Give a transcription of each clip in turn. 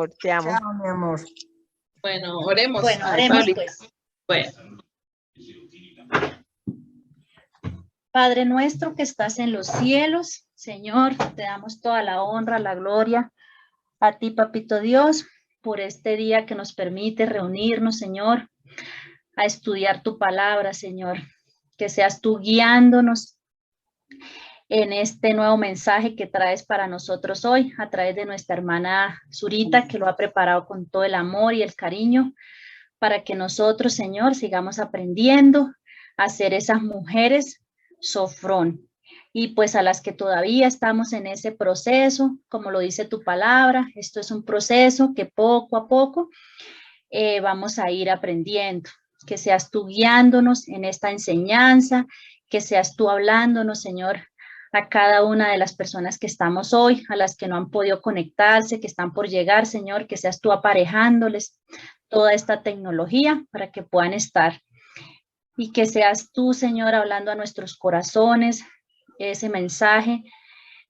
amor, te amo. Chao, mi amor. Bueno, oremos. Bueno, Ay, oremos Pablito. pues. Bueno, Padre nuestro que estás en los cielos, Señor, te damos toda la honra, la gloria a ti, Papito Dios, por este día que nos permite reunirnos, Señor, a estudiar tu palabra, Señor. Que seas tú guiándonos en este nuevo mensaje que traes para nosotros hoy, a través de nuestra hermana Zurita, que lo ha preparado con todo el amor y el cariño, para que nosotros, Señor, sigamos aprendiendo a ser esas mujeres sofrón. Y pues a las que todavía estamos en ese proceso, como lo dice tu palabra, esto es un proceso que poco a poco vamos a ir aprendiendo. Que seas tú guiándonos en esta enseñanza, que seas tú hablándonos, Señor, a cada una de las personas que estamos hoy, a las que no han podido conectarse, que están por llegar, Señor, que seas tú aparejándoles toda esta tecnología para que puedan estar. Y que seas tú, Señor, hablando a nuestros corazones ese mensaje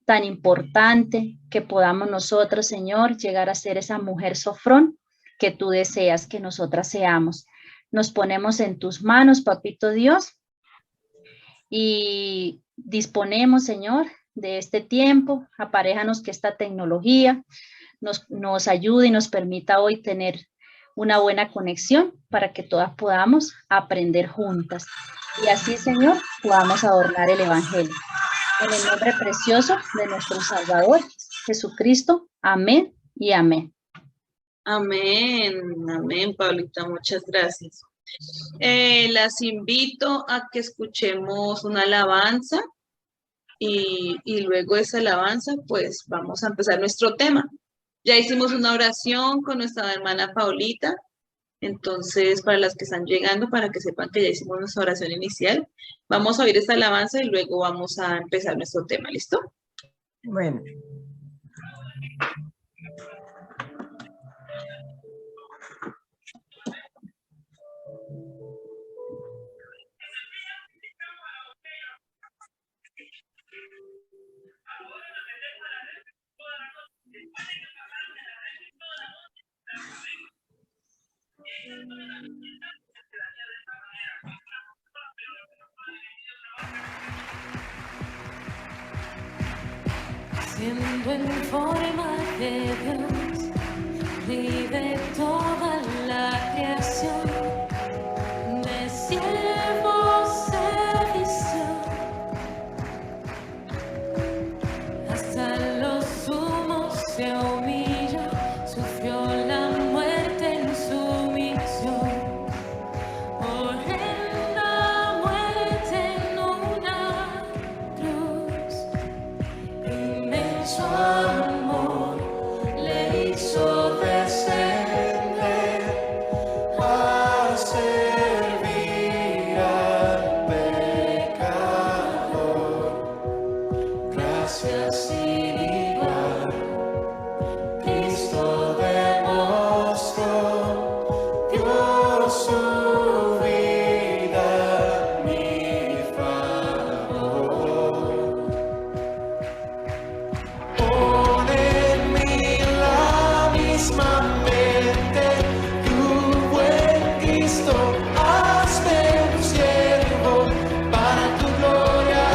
tan importante, que podamos nosotros, Señor, llegar a ser esa mujer sofrón que tú deseas que nosotras seamos. Nos ponemos en tus manos, Papito Dios, y disponemos, Señor, de este tiempo. Aparéjanos que esta tecnología nos ayude y nos permita hoy tener una buena conexión para que todas podamos aprender juntas. Y así, Señor, podamos adornar el Evangelio. En el nombre precioso de nuestro Salvador, Jesucristo. Amén y amén. amén, amén, Pablita, muchas gracias. Las invito a que escuchemos una alabanza y luego de esa alabanza, pues vamos a empezar nuestro tema. Ya hicimos una oración con nuestra hermana Paulita, entonces para las que están llegando, para que sepan que ya hicimos nuestra oración inicial, vamos a oír esta alabanza y luego vamos a empezar nuestro tema, ¿listo? Bueno. Siendo en forma de Dios, vive toda la creación, de siervo servicio, hasta los sumos se humilló, sufrió la muerte en sumisión, horrenda muerte en una cruz. Inmenso amor le hizo descender a servir al pecador. Gracias sin igual, Cristo demostró, dio su vida a mi favor. Pon en mí la misma mente, tu buen Cristo, hazme un siervo para tu gloria.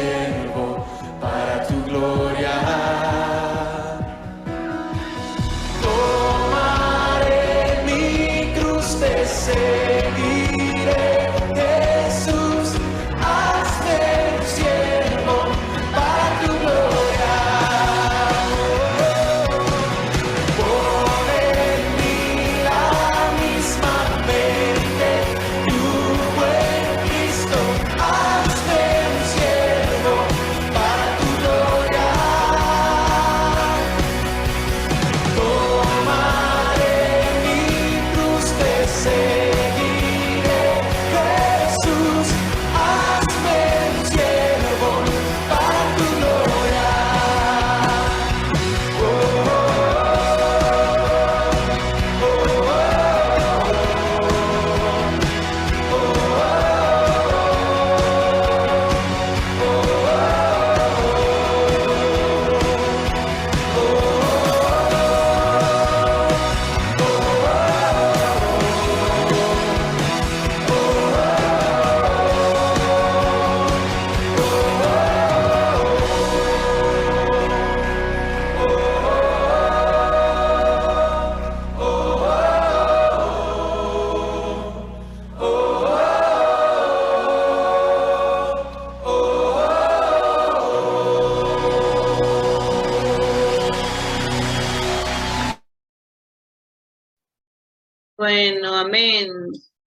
siervo para tu gloria. Tomaré mi cruz, te seguiré, Jesús, hazme un siervo para tu gloria. Pon en mí la misma mente, tu buen Cristo, hazme un siervo para tu gloria. Tomaré mi cruz, te seguiré, Jesús, hazme un siervo para tu gloria. Bueno, amén.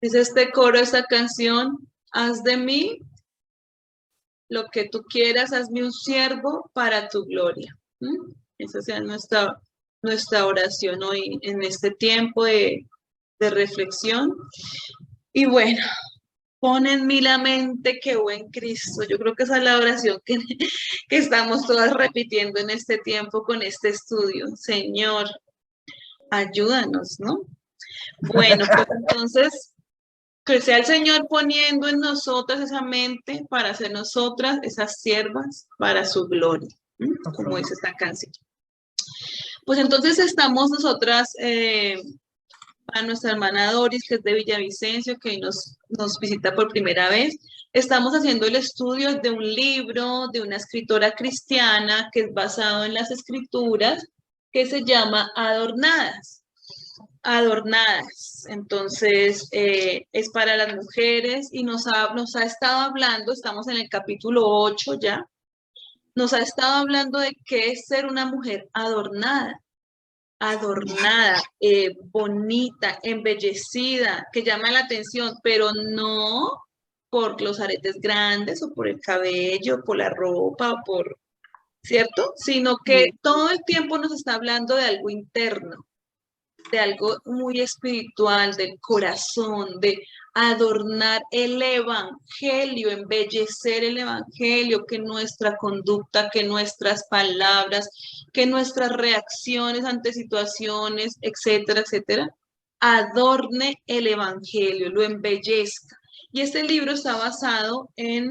Dice este coro, esta canción, haz de mí lo que tú quieras, hazme un siervo para tu gloria. Esa sea nuestra oración hoy en este tiempo de reflexión. Y bueno, pon en mí la mente que hubo en Cristo. Yo creo que esa es la oración que estamos todas repitiendo en este tiempo con este estudio. Señor, ayúdanos, ¿no? Bueno, pues entonces, que sea el Señor poniendo en nosotras esa mente para ser nosotras esas siervas para su gloria, como dice esta canción. Pues entonces estamos nosotras, a nuestra hermana Doris, que es de Villavicencio, que hoy nos visita por primera vez. Estamos haciendo el estudio de un libro de una escritora cristiana que es basado en las escrituras, que se llama Adornadas. Adornadas. Entonces, es para las mujeres y nos ha estado hablando, estamos en el capítulo 8 ya, nos ha estado hablando de qué es ser una mujer adornada, bonita, embellecida, que llama la atención, pero no por los aretes grandes o por el cabello, por la ropa, o por, ¿cierto? Sino que todo el tiempo nos está hablando de algo interno, de algo muy espiritual, del corazón, de adornar el evangelio, embellecer el evangelio, que nuestra conducta, que nuestras palabras, que nuestras reacciones ante situaciones, etcétera, etcétera, adorne el evangelio, lo embellezca. Y este libro está basado en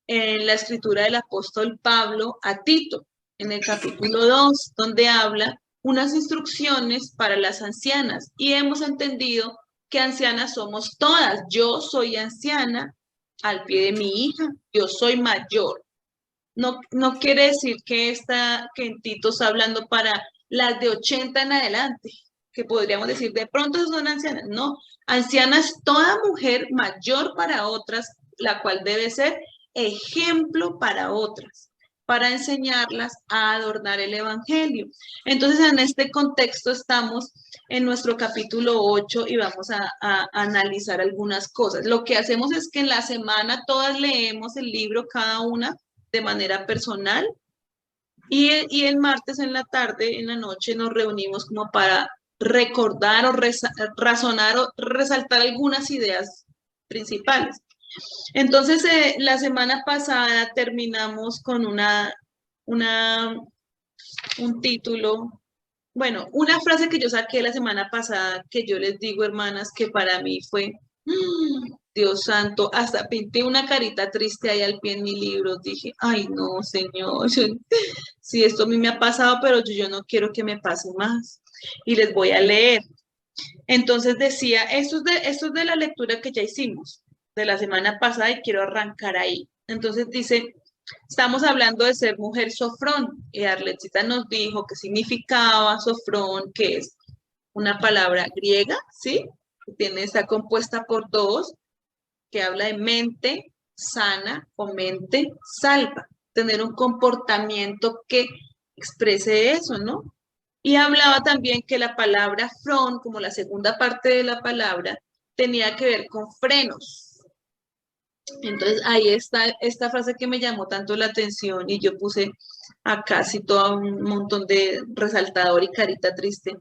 la escritura del apóstol Pablo a Tito, en el capítulo 2, donde habla unas instrucciones para las ancianas, y hemos entendido que ancianas somos todas. Yo soy anciana al pie de mi hija, yo soy mayor. No quiere decir que en Tito está hablando para las de 80 en adelante, que podríamos decir de pronto son ancianas. No, anciana es toda mujer mayor para otras, la cual debe ser ejemplo para otras, para enseñarlas a adornar el evangelio. Entonces, en este contexto estamos en nuestro capítulo 8 y vamos a analizar algunas cosas. Lo que hacemos es que en la semana todas leemos el libro, cada una de manera personal, y el martes en la tarde, en la noche, nos reunimos como para recordar o razonar o resaltar algunas ideas principales. Entonces, la semana pasada terminamos con un título, bueno, una frase que yo saqué la semana pasada, que yo les digo, hermanas, que para mí fue, Dios santo, hasta pinté una carita triste ahí al pie en mi libro. Dije, ay, no, Señor, sí, esto a mí me ha pasado, pero yo no quiero que me pase más. Y les voy a leer. Entonces decía, esto es de la lectura que ya hicimos de la semana pasada y quiero arrancar ahí. Entonces dice, Estamos hablando de ser mujer sofrón y Arletcita nos dijo que significaba sofrón, que es una palabra griega, ¿sí? Está compuesta por dos, que habla de mente sana o mente salva, tener un comportamiento que exprese eso, ¿no? Y hablaba también que la palabra front, como la segunda parte de la palabra, tenía que ver con frenos. Entonces ahí está esta frase que me llamó tanto la atención y yo puse acá así todo un montón de resaltador y carita triste.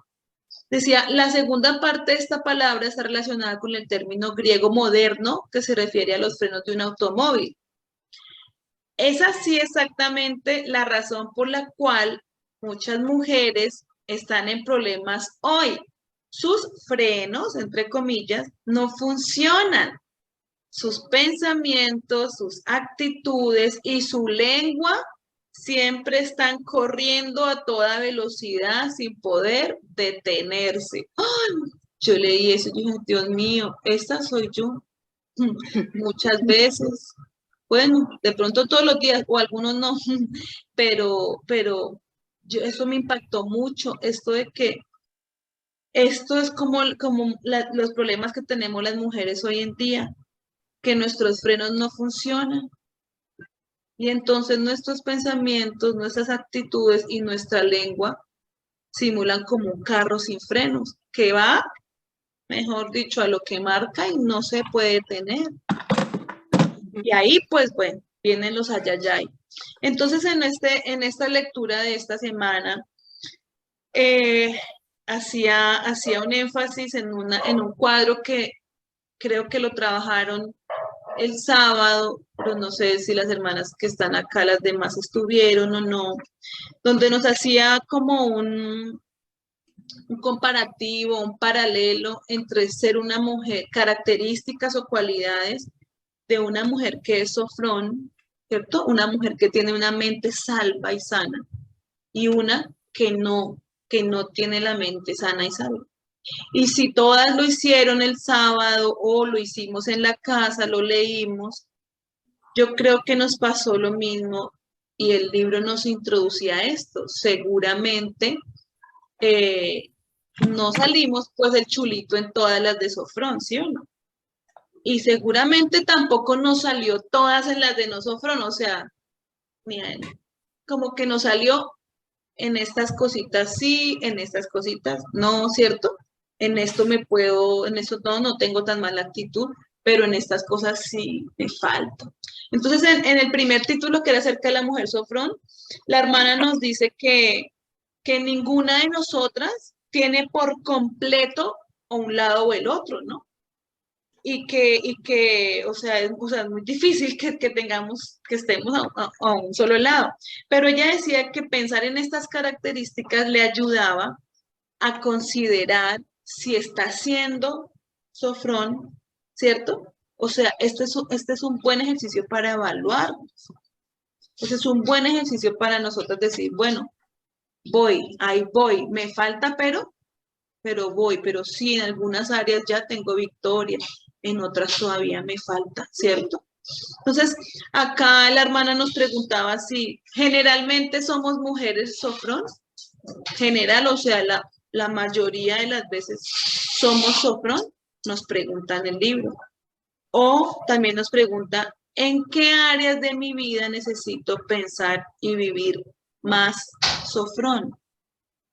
Decía, la segunda parte de esta palabra está relacionada con el término griego moderno que se refiere a los frenos de un automóvil. Es así exactamente la razón por la cual muchas mujeres están en problemas hoy. Sus frenos, entre comillas, no funcionan. Sus pensamientos, sus actitudes y su lengua siempre están corriendo a toda velocidad sin poder detenerse. ¡Ay! Yo leí eso y dije, Dios mío, esta soy yo. Muchas veces. Bueno, de pronto todos los días o algunos no, pero eso me impactó mucho, esto de que esto es como los problemas que tenemos las mujeres hoy en día, que nuestros frenos no funcionan. Y entonces nuestros pensamientos, nuestras actitudes y nuestra lengua simulan como un carro sin frenos, que va, mejor dicho, a lo que marca y no se puede detener. Y ahí, pues bueno, vienen los ayayay. Entonces, en esta lectura de esta semana, hacía un énfasis en un cuadro que creo que lo trabajaron el sábado, pero no sé si las hermanas que están acá, las demás estuvieron o no, donde nos hacía como un comparativo, un paralelo entre ser una mujer, características o cualidades de una mujer que es sofrón, ¿cierto? Una mujer que tiene una mente salva y sana y una que no tiene la mente sana y salva. Y si todas lo hicieron el sábado o lo hicimos en la casa, lo leímos, yo creo que nos pasó lo mismo y el libro nos introducía a esto. Seguramente no salimos pues del chulito en todas las de Sofrón, ¿sí o no? Y seguramente tampoco nos salió todas en las de no Sofrón, o sea, miren, como que nos salió en estas cositas sí, en estas cositas no, ¿cierto? En esto no tengo tan mala actitud, pero en estas cosas sí me falta. Entonces, en el primer título que era acerca de la mujer sofrón, la hermana nos dice que ninguna de nosotras tiene por completo o un lado o el otro, ¿no? O sea, es muy difícil que tengamos, que estemos a un solo lado. Pero ella decía que pensar en estas características le ayudaba a considerar si está siendo sofrón, ¿cierto? O sea, este es un buen ejercicio para evaluarnos. Este es un buen ejercicio para nosotros decir, bueno, ahí voy, me falta, pero voy, pero sí, en algunas áreas ya tengo victoria, en otras todavía me falta, ¿cierto? Entonces, acá la hermana nos preguntaba si generalmente somos mujeres sofrón, general, o sea, la mayoría de las veces somos sofrón, nos pregunta en el libro. O también nos pregunta, ¿en qué áreas de mi vida necesito pensar y vivir más sofrón?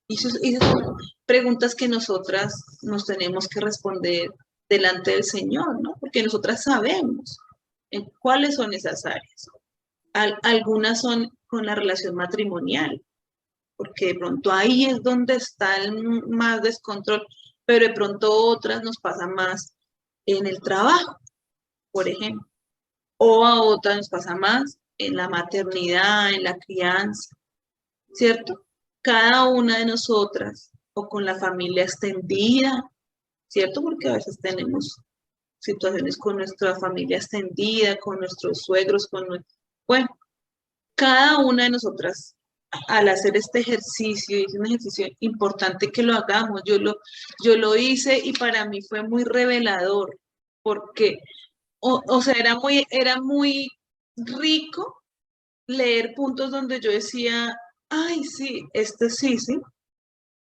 Y esas son preguntas que nosotras nos tenemos que responder delante del Señor, ¿no? Porque nosotras sabemos en cuáles son esas áreas. Algunas son con la relación matrimonial, porque de pronto ahí es donde está el más descontrol, pero de pronto otras nos pasa más en el trabajo, por ejemplo, o a otras nos pasa más en la maternidad, en la crianza, ¿cierto? Cada una de nosotras, o con la familia extendida, ¿cierto? Porque a veces tenemos situaciones con nuestra familia extendida, con nuestros suegros, bueno, cada una de nosotras al hacer este ejercicio, y es un ejercicio importante que lo hagamos, yo lo hice y para mí fue muy revelador, porque, o sea, era muy rico leer puntos donde yo decía, ay, sí, este sí, sí,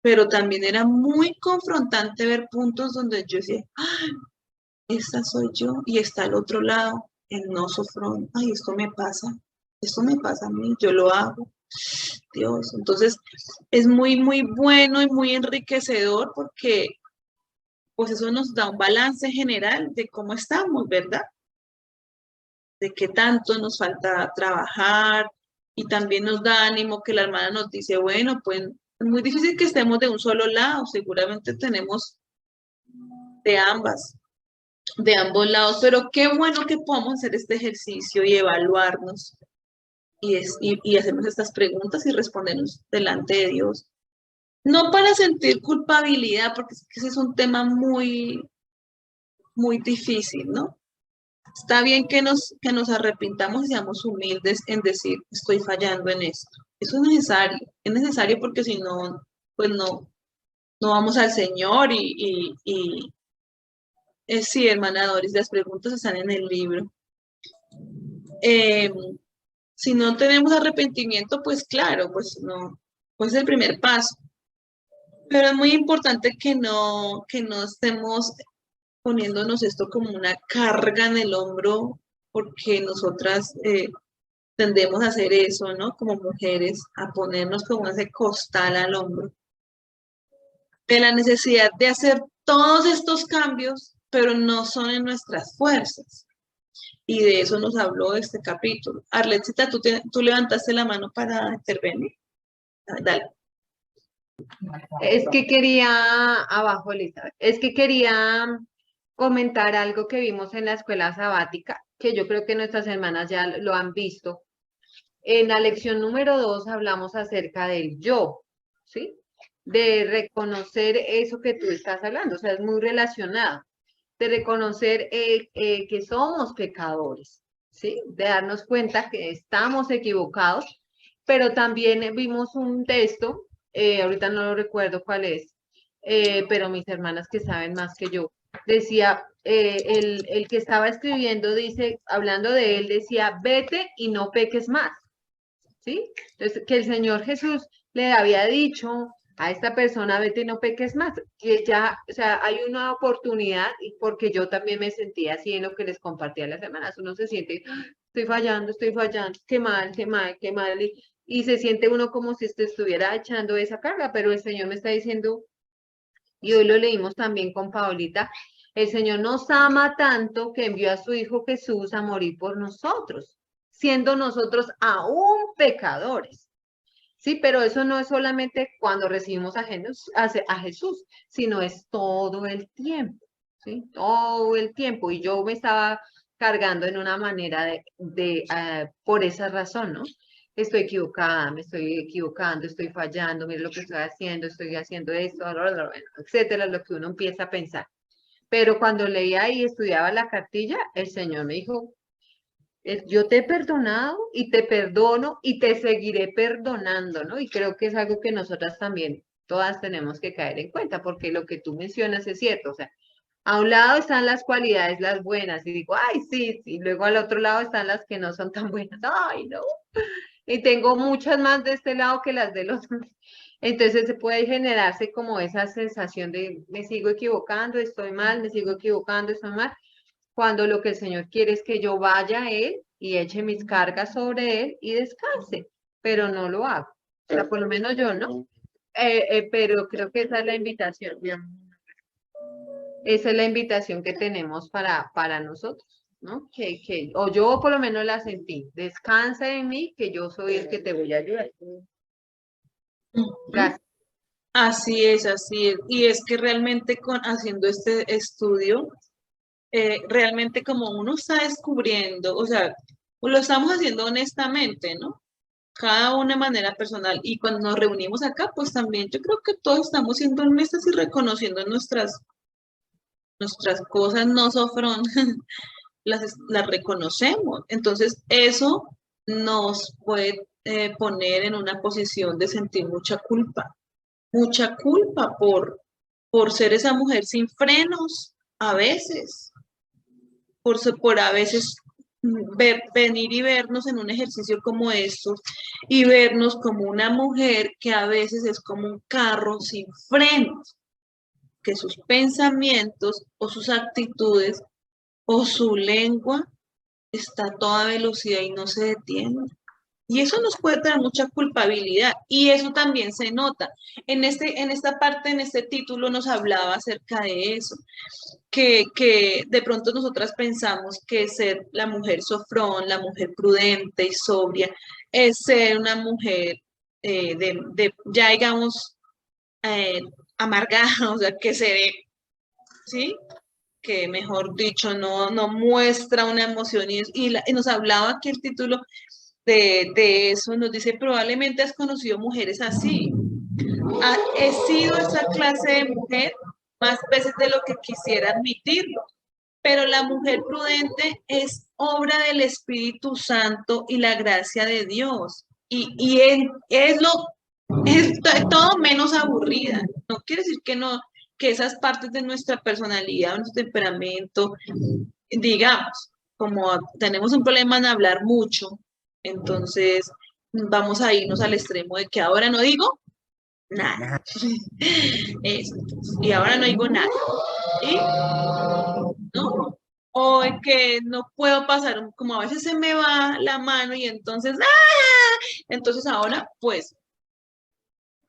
pero también era muy confrontante ver puntos donde yo decía, ay, esta soy yo y está al otro lado, el no sofrón, ay, esto me pasa a mí, yo lo hago, Dios. Entonces, es muy, muy bueno y muy enriquecedor porque pues eso nos da un balance general de cómo estamos, ¿verdad? De qué tanto nos falta trabajar y también nos da ánimo que la hermana nos dice, bueno, pues es muy difícil que estemos de un solo lado, seguramente tenemos de de ambos lados, pero qué bueno que podamos hacer este ejercicio y evaluarnos y hacernos estas preguntas y respondernos delante de Dios. No para sentir culpabilidad, porque es que ese es un tema muy, muy difícil, ¿no? Está bien que nos arrepintamos y seamos humildes en decir, estoy fallando en esto. Eso es necesario porque si no, pues no vamos al Señor sí, hermana Doris, las preguntas están en el libro. Eh, si no tenemos arrepentimiento, pues claro, pues no, pues es el primer paso. Pero es muy importante que no estemos poniéndonos esto como una carga en el hombro, porque nosotras tendemos a hacer eso, ¿no? Como mujeres, a ponernos como ese costal al hombro. De la necesidad de hacer todos estos cambios, pero no son en nuestras fuerzas. Y de eso nos habló este capítulo. Arletcita, tú levantaste la mano para intervenir. Dale. Es que quería, abajo, Elizabeth, es que quería comentar algo que vimos en la escuela sabática, que yo creo que nuestras hermanas ya lo han visto. En la lección número 2 hablamos acerca del yo, ¿sí? De reconocer eso que tú estás hablando, o sea, es muy relacionado, de reconocer que somos pecadores, ¿sí? De darnos cuenta que estamos equivocados, pero también vimos un texto, ahorita no lo recuerdo cuál es, pero mis hermanas que saben más que yo, decía, el que estaba escribiendo, dice, hablando de él, decía, vete y no peques más. ¿Sí? Entonces, que el Señor Jesús le había dicho a esta persona, vete y no peques más, que ya, o sea, hay una oportunidad, y porque yo también me sentía así en lo que les compartía las semanas, uno se siente, "Ah, estoy fallando, qué mal, qué mal, qué mal", y se siente uno como si estuviera echando esa carga, pero el Señor me está diciendo, y hoy lo leímos también con Paulita, el Señor nos ama tanto que envió a su Hijo Jesús a morir por nosotros, siendo nosotros aún pecadores. Sí, pero eso no es solamente cuando recibimos a Jesús, sino es todo el tiempo, ¿sí? Todo el tiempo. Y yo me estaba cargando en una manera por esa razón, ¿no? Estoy equivocada, me estoy equivocando, estoy fallando, mira lo que estoy haciendo esto, etcétera, lo que uno empieza a pensar. Pero cuando leía y estudiaba la cartilla, el Señor me dijo, yo te he perdonado y te perdono y te seguiré perdonando, ¿no? Y creo que es algo que nosotras también, todas tenemos que caer en cuenta, porque lo que tú mencionas es cierto, o sea, a un lado están las cualidades, las buenas, y digo, ay, sí, sí, y luego al otro lado están las que no son tan buenas, ay, no, y tengo muchas más de este lado que las del otro. Entonces se puede generarse como esa sensación de me sigo equivocando, estoy mal, me sigo equivocando, estoy mal, cuando lo que el Señor quiere es que yo vaya a Él y eche mis cargas sobre Él y descanse, pero no lo hago. O sea, por lo menos yo, ¿no? Pero creo que esa es la invitación, mi amor. Esa es la invitación que tenemos para nosotros, ¿no? O yo por lo menos la sentí. Descansa en mí, que yo soy el que te voy a ayudar. Gracias. Así es, así es. Y es que realmente haciendo este estudio, realmente como uno está descubriendo, o sea, lo estamos haciendo honestamente, ¿no? Cada una de manera personal. Y cuando nos reunimos acá, pues también yo creo que todos estamos siendo honestas y reconociendo nuestras cosas, no sofrón, las reconocemos. Entonces, eso nos puede poner en una posición de sentir mucha culpa por ser esa mujer sin frenos, a veces, por a veces venir y vernos en un ejercicio como estos y vernos como una mujer que a veces es como un carro sin frenos, que sus pensamientos o sus actitudes o su lengua está a toda velocidad y no se detiene. Y eso nos puede traer mucha culpabilidad y eso también se nota. En esta parte, en este título nos hablaba acerca de eso, que de pronto nosotras pensamos que ser la mujer sofrón, la mujer prudente y sobria, es ser una mujer ya digamos, eh, amargada, o sea, que se ve, ¿sí? Que mejor dicho, no muestra una emoción y nos hablaba que el título de eso nos dice, probablemente has conocido mujeres así. He sido esa clase de mujer más veces de lo que quisiera admitirlo, pero la mujer prudente es obra del Espíritu Santo y la gracia de Dios. Y es todo menos aburrida. No quiere decir que no, que esas partes de nuestra personalidad, nuestro temperamento, digamos, como tenemos un problema en hablar mucho, entonces vamos a irnos al extremo de que ahora no digo nada. Eso. Y ahora no digo nada. ¿Sí? ¿No? O que no puedo pasar, como a veces se me va la mano y entonces, ¡ah! Entonces ahora, pues,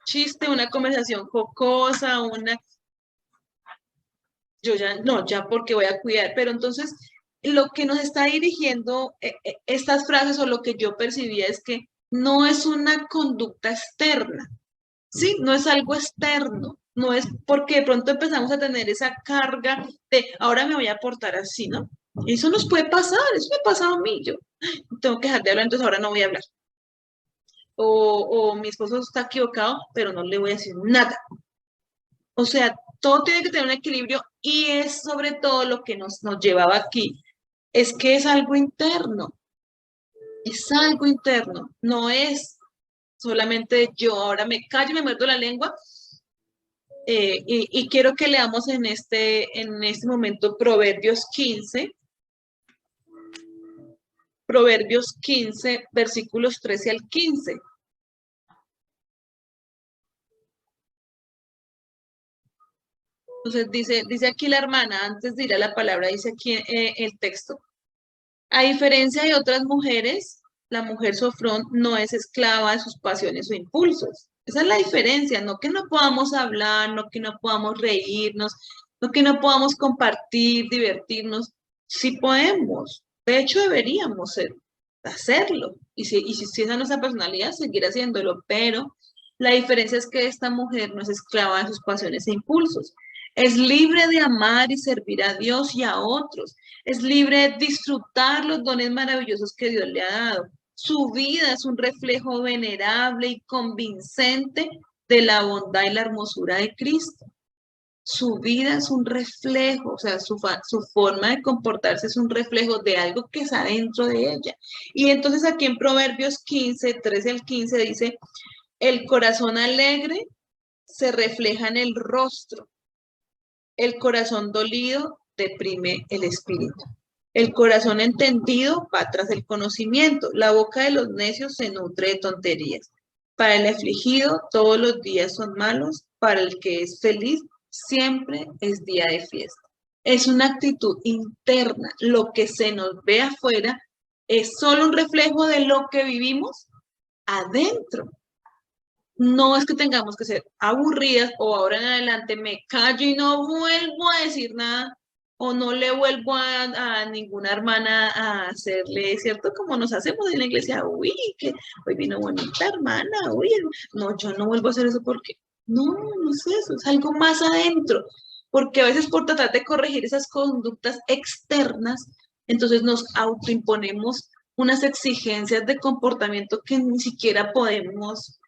chiste, una conversación jocosa, yo ya, no, ya porque voy a cuidar, pero entonces lo que nos está dirigiendo estas frases o lo que yo percibía es que no es una conducta externa, ¿sí? No es algo externo, no es porque de pronto empezamos a tener esa carga de ahora me voy a portar así, ¿no? Eso nos puede pasar, eso me ha pasado a mí, yo tengo que dejar de hablar, entonces ahora no voy a hablar. O mi esposo está equivocado, pero no le voy a decir nada. O sea, todo tiene que tener un equilibrio y es sobre todo lo que nos llevaba aquí, es que es algo interno, no es solamente yo ahora me callo, me muerdo la lengua y quiero que leamos en este momento Proverbios 15, versículos 13 al 15. Entonces dice aquí la hermana, antes de ir a la palabra, dice aquí el texto. A diferencia de otras mujeres, la mujer sofrón no es esclava de sus pasiones o impulsos. Esa es la diferencia, no que no podamos hablar, no que no podamos reírnos, no que no podamos compartir, divertirnos. Sí podemos, de hecho deberíamos hacerlo. Y si esa es nuestra personalidad, seguir haciéndolo, pero la diferencia es que esta mujer no es esclava de sus pasiones e impulsos. Es libre de amar y servir a Dios y a otros. Es libre de disfrutar los dones maravillosos que Dios le ha dado. Su vida es un reflejo venerable y convincente de la bondad y la hermosura de Cristo. Su vida es un reflejo, o sea, su forma de comportarse es un reflejo de algo que está dentro de ella. Y entonces aquí en Proverbios 15, 13 al 15 dice, el corazón alegre se refleja en el rostro. El corazón dolido deprime el espíritu. El corazón entendido va tras el conocimiento. La boca de los necios se nutre de tonterías. Para el afligido todos los días son malos. Para el que es feliz siempre es día de fiesta. Es una actitud interna. Lo que se nos ve afuera es solo un reflejo de lo que vivimos adentro. No es que tengamos que ser aburridas o ahora en adelante me callo y no vuelvo a decir nada o no le vuelvo a ninguna hermana a hacerle, ¿cierto? Como nos hacemos en la iglesia, uy, que hoy vino bonita hermana, uy, no, yo no vuelvo a hacer eso porque, no es eso, es algo más adentro, porque a veces por tratar de corregir esas conductas externas, entonces nos autoimponemos unas exigencias de comportamiento que ni siquiera podemos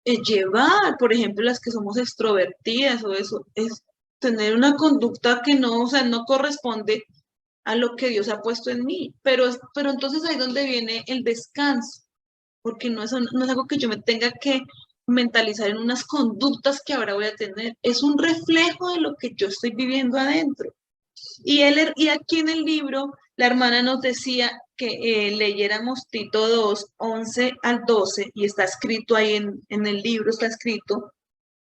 llevar, por ejemplo, las que somos extrovertidas o eso, es tener una conducta que no, o sea, no corresponde a lo que Dios ha puesto en mí. Pero entonces ahí es donde viene el descanso, porque no es algo que yo me tenga que mentalizar en unas conductas que ahora voy a tener. Es un reflejo de lo que yo estoy viviendo adentro. Y aquí en el libro La hermana nos decía que leyéramos Tito 2, 11 al 12, y está escrito ahí en el libro, está escrito,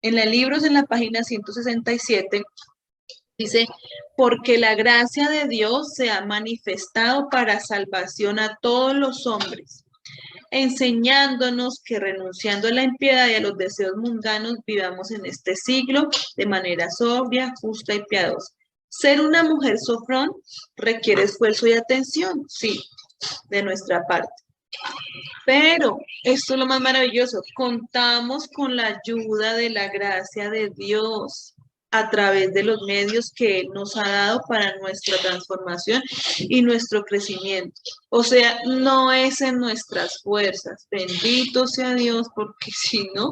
en el libro es en la página 167, dice, porque la gracia de Dios se ha manifestado para salvación a todos los hombres, enseñándonos que renunciando a la impiedad y a los deseos mundanos, vivamos en este siglo de manera sobria, justa y piadosa. Ser una mujer sofrón requiere esfuerzo y atención, sí, de nuestra parte. Pero esto es lo más maravilloso, contamos con la ayuda de la gracia de Dios a través de los medios que Él nos ha dado para nuestra transformación y nuestro crecimiento. O sea, no es en nuestras fuerzas. Bendito sea Dios, porque si no,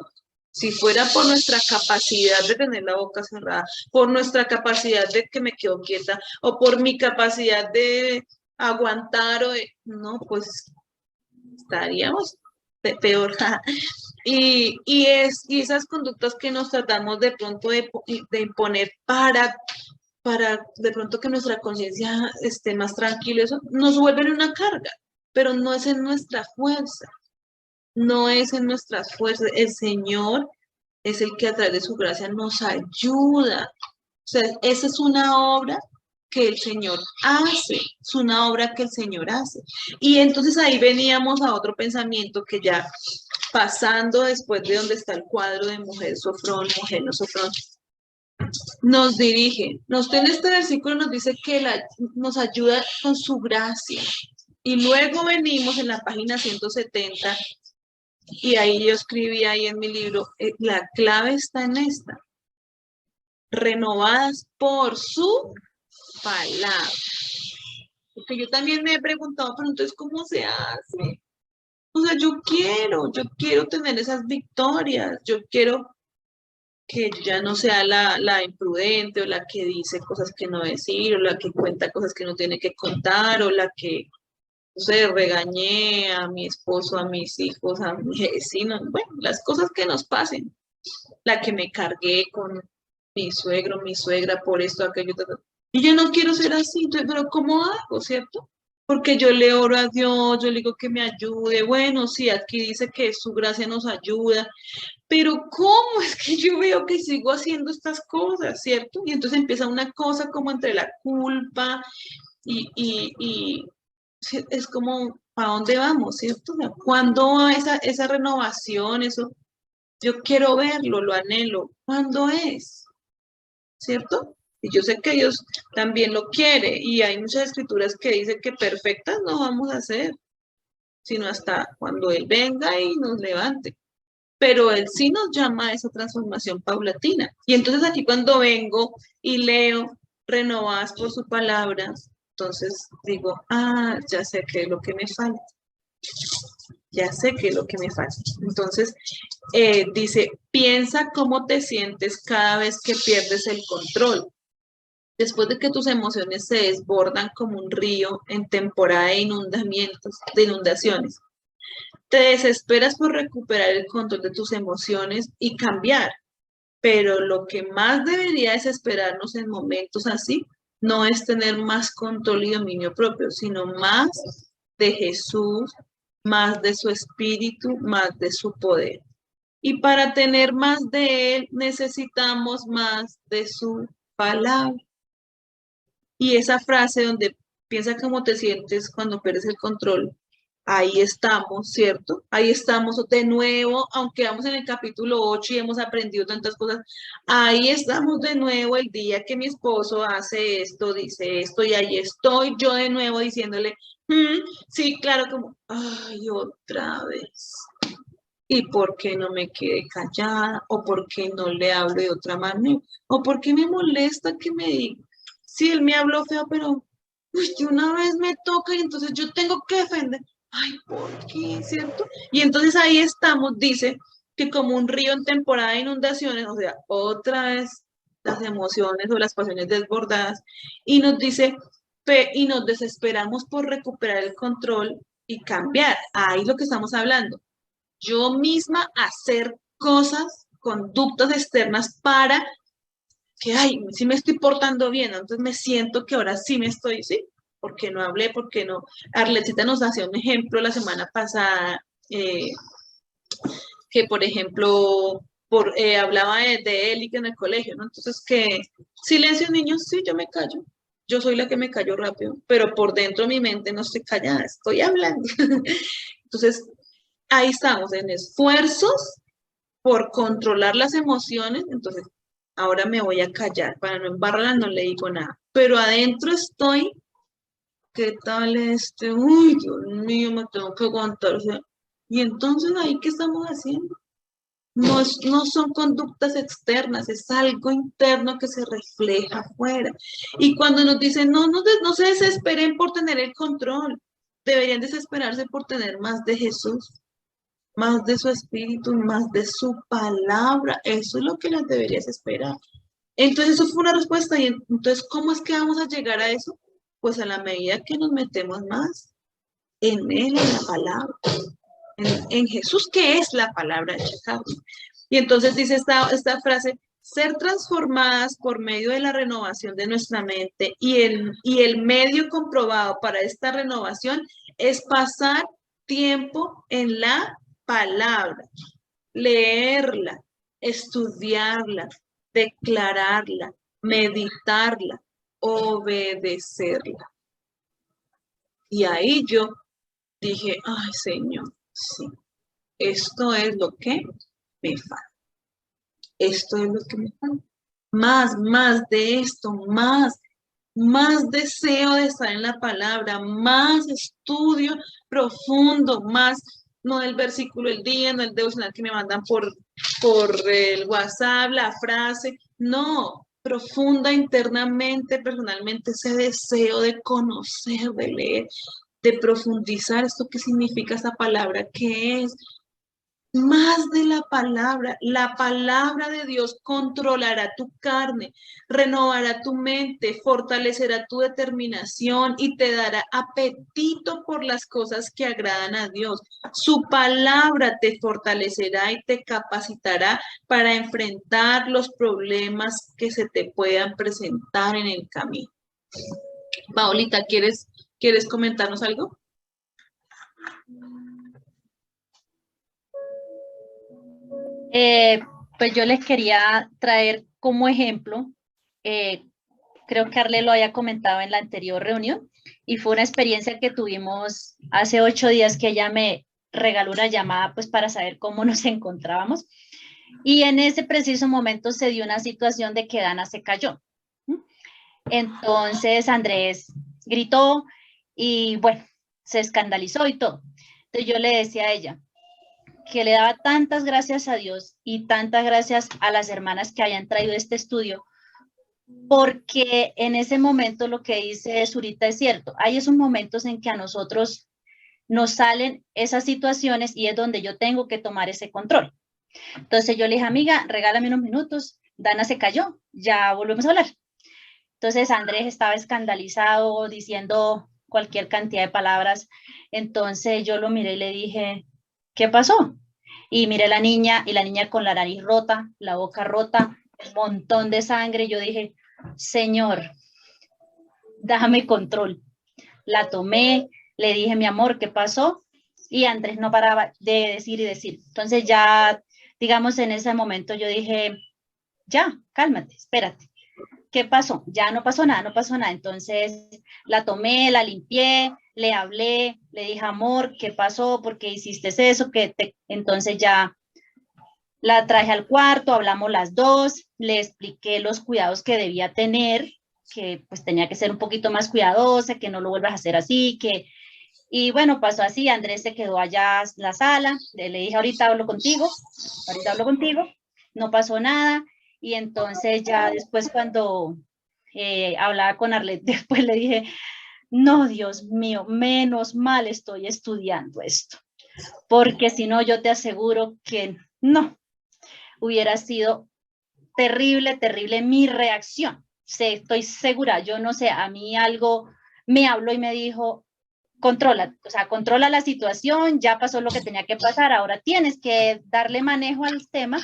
si fuera por nuestra capacidad de tener la boca cerrada, por nuestra capacidad de que me quedo quieta, o por mi capacidad de aguantar, no, pues estaríamos peor. Y esas conductas que nos tratamos de pronto de imponer para de pronto que nuestra conciencia esté más tranquila, eso nos vuelven una carga, pero no es en nuestra fuerza, no es en nuestras fuerzas. El Señor es el que a través de su gracia nos ayuda. O sea, esa es una obra que el Señor hace, es una obra que el Señor hace. Y entonces ahí veníamos a otro pensamiento que ya pasando después de donde está el cuadro de mujer sofrón, mujer no sofrón, nos dirige. En este versículo nos dice que nos ayuda con su gracia. Y luego venimos en la página 170 y ahí yo escribí ahí en mi libro, la clave está en esta. Renovadas por su palabra. Porque yo también me he preguntado, pero entonces, ¿cómo se hace? O sea, yo quiero tener esas victorias, yo quiero que yo ya no sea la imprudente o la que dice cosas que no decir, o la que cuenta cosas que no tiene que contar, o la que, no sé, regañé a mi esposo, a mis hijos, a mi vecino, bueno, las cosas que nos pasen, la que me cargué con mi suegro, mi suegra, por esto, aquello, y yo no quiero ser así, entonces, pero ¿cómo hago, cierto? Porque yo le oro a Dios, yo le digo que me ayude, bueno, sí, aquí dice que su gracia nos ayuda, pero ¿cómo es que yo veo que sigo haciendo estas cosas, cierto? Y entonces empieza una cosa como entre la culpa y es como, ¿para dónde vamos, cierto? O sea, ¿cuándo va esa renovación, eso? Yo quiero verlo, lo anhelo. ¿Cuándo es? ¿Cierto? Y yo sé que Dios también lo quiere y hay muchas escrituras que dicen que perfectas no vamos a ser, sino hasta cuando Él venga y nos levante. Pero Él sí nos llama a esa transformación paulatina. Y entonces aquí cuando vengo y leo renovadas por su palabra, entonces digo, ya sé qué es lo que me falta. Ya sé qué es lo que me falta. Entonces, dice, piensa cómo te sientes cada vez que pierdes el control. Después de que tus emociones se desbordan como un río en temporada de inundaciones. Te desesperas por recuperar el control de tus emociones y cambiar. Pero lo que más debería desesperarnos en momentos así no es tener más control y dominio propio, sino más de Jesús, más de su espíritu, más de su poder. Y para tener más de Él necesitamos más de su palabra. Y esa frase donde piensa cómo te sientes cuando pierdes el control, ahí estamos, ¿cierto? Ahí estamos de nuevo, aunque vamos en el capítulo 8 y hemos aprendido tantas cosas, ahí estamos de nuevo el día que mi esposo hace esto, dice esto, y ahí estoy yo de nuevo diciéndole, sí, claro, como, ay, otra vez. ¿Y por qué no me quedé callada? ¿O por qué no le hablo de otra manera? ¿O por qué me molesta que me diga? Sí, él me habló feo, pero de una vez me toca y entonces yo tengo que defender. Ay, ¿por qué? ¿Cierto? Y entonces ahí estamos, dice, que como un río en temporada de inundaciones, o sea, otra vez las emociones o las pasiones desbordadas, y nos dice, y nos desesperamos por recuperar el control y cambiar. Ahí lo que estamos hablando. Yo misma hacer cosas, conductas externas para que, ay, sí me estoy portando bien, entonces me siento que ahora sí me estoy, ¿sí? ¿Por qué no hablé? ¿Por qué no? Arletita nos hacía un ejemplo la semana pasada, que por ejemplo, hablaba de él y que en el colegio, ¿no? Entonces, que silencio, niños, sí, yo me callo. Yo soy la que me callo rápido, pero por dentro de mi mente no estoy callada, estoy hablando. Entonces, ahí estamos en esfuerzos por controlar las emociones. Entonces, ahora me voy a callar, para no embarrarla no le digo nada. Pero adentro estoy, ¿qué tal este? Uy, Dios mío, me tengo que aguantar. O sea, y entonces, ¿ahí qué estamos haciendo? No son conductas externas, es algo interno que se refleja afuera. Y cuando nos dicen, no se desesperen por tener el control, deberían desesperarse por tener más de Jesús, más de su espíritu, más de su palabra. Eso es lo que les deberías esperar. Entonces, eso fue una respuesta. Y entonces, ¿cómo es que vamos a llegar a eso? Pues a la medida que nos metemos más en Él, en la palabra. En Jesús, que es la palabra de carne. Y entonces dice esta frase, ser transformadas por medio de la renovación de nuestra mente, y el medio comprobado para esta renovación es pasar tiempo en la palabra, leerla, estudiarla, declararla, meditarla, obedecerla. Y ahí yo dije, ay, Señor, sí, esto es lo que me falta. Esto es lo que me falta. Más de esto, más deseo de estar en la palabra, más estudio profundo, más, no el versículo del día, no el devocional que me mandan por el WhatsApp, la frase, no, profunda internamente, personalmente, ese deseo de conocer, de leer, de profundizar esto que significa esa palabra, que es más de la palabra de Dios controlará tu carne, renovará tu mente, fortalecerá tu determinación y te dará apetito por las cosas que agradan a Dios. Su palabra te fortalecerá y te capacitará para enfrentar los problemas que se te puedan presentar en el camino. Paulita, ¿quieres comentarnos algo? Pues yo les quería traer como ejemplo, creo que Arle lo había comentado en la anterior reunión, y fue una experiencia que tuvimos hace 8 días que ella me regaló una llamada pues para saber cómo nos encontrábamos, y en ese preciso momento se dio una situación de que Dana se cayó. Entonces Andrés gritó y bueno, se escandalizó y todo. Entonces yo le decía a ella que le daba tantas gracias a Dios y tantas gracias a las hermanas que hayan traído este estudio, porque en ese momento lo que dice Zurita es cierto. Hay esos momentos en que a nosotros nos salen esas situaciones y es donde yo tengo que tomar ese control. Entonces yo le dije, amiga, regálame unos minutos, Dana se cayó, ya volvemos a hablar. Entonces Andrés estaba escandalizado, diciendo cualquier cantidad de palabras. Entonces yo lo miré y le dije, ¿qué pasó? Y miré a la niña, y la niña con la nariz rota, la boca rota, un montón de sangre. Yo dije, Señor, déjame control. La tomé, le dije, mi amor, ¿qué pasó? Y Andrés no paraba de decir y decir. Entonces ya, digamos, en ese momento yo dije, ya, cálmate, espérate. ¿Qué pasó? Ya no pasó nada, no pasó nada. Entonces la tomé, la limpié, le hablé, le dije, amor, ¿qué pasó? ¿Por qué hiciste eso? Entonces ya la traje al cuarto, hablamos las dos, le expliqué los cuidados que debía tener, que pues tenía que ser un poquito más cuidadosa, que no lo vuelvas a hacer así, y bueno, pasó así. Andrés se quedó allá en la sala, le dije, ahorita hablo contigo, no pasó nada. Y entonces ya después cuando hablaba con Arlet, después le dije, no, Dios mío, menos mal estoy estudiando esto, porque si no, yo te aseguro que no, hubiera sido terrible, terrible mi reacción. Estoy segura, yo no sé, a mí algo me habló y me dijo, controla la situación, ya pasó lo que tenía que pasar, ahora tienes que darle manejo al tema.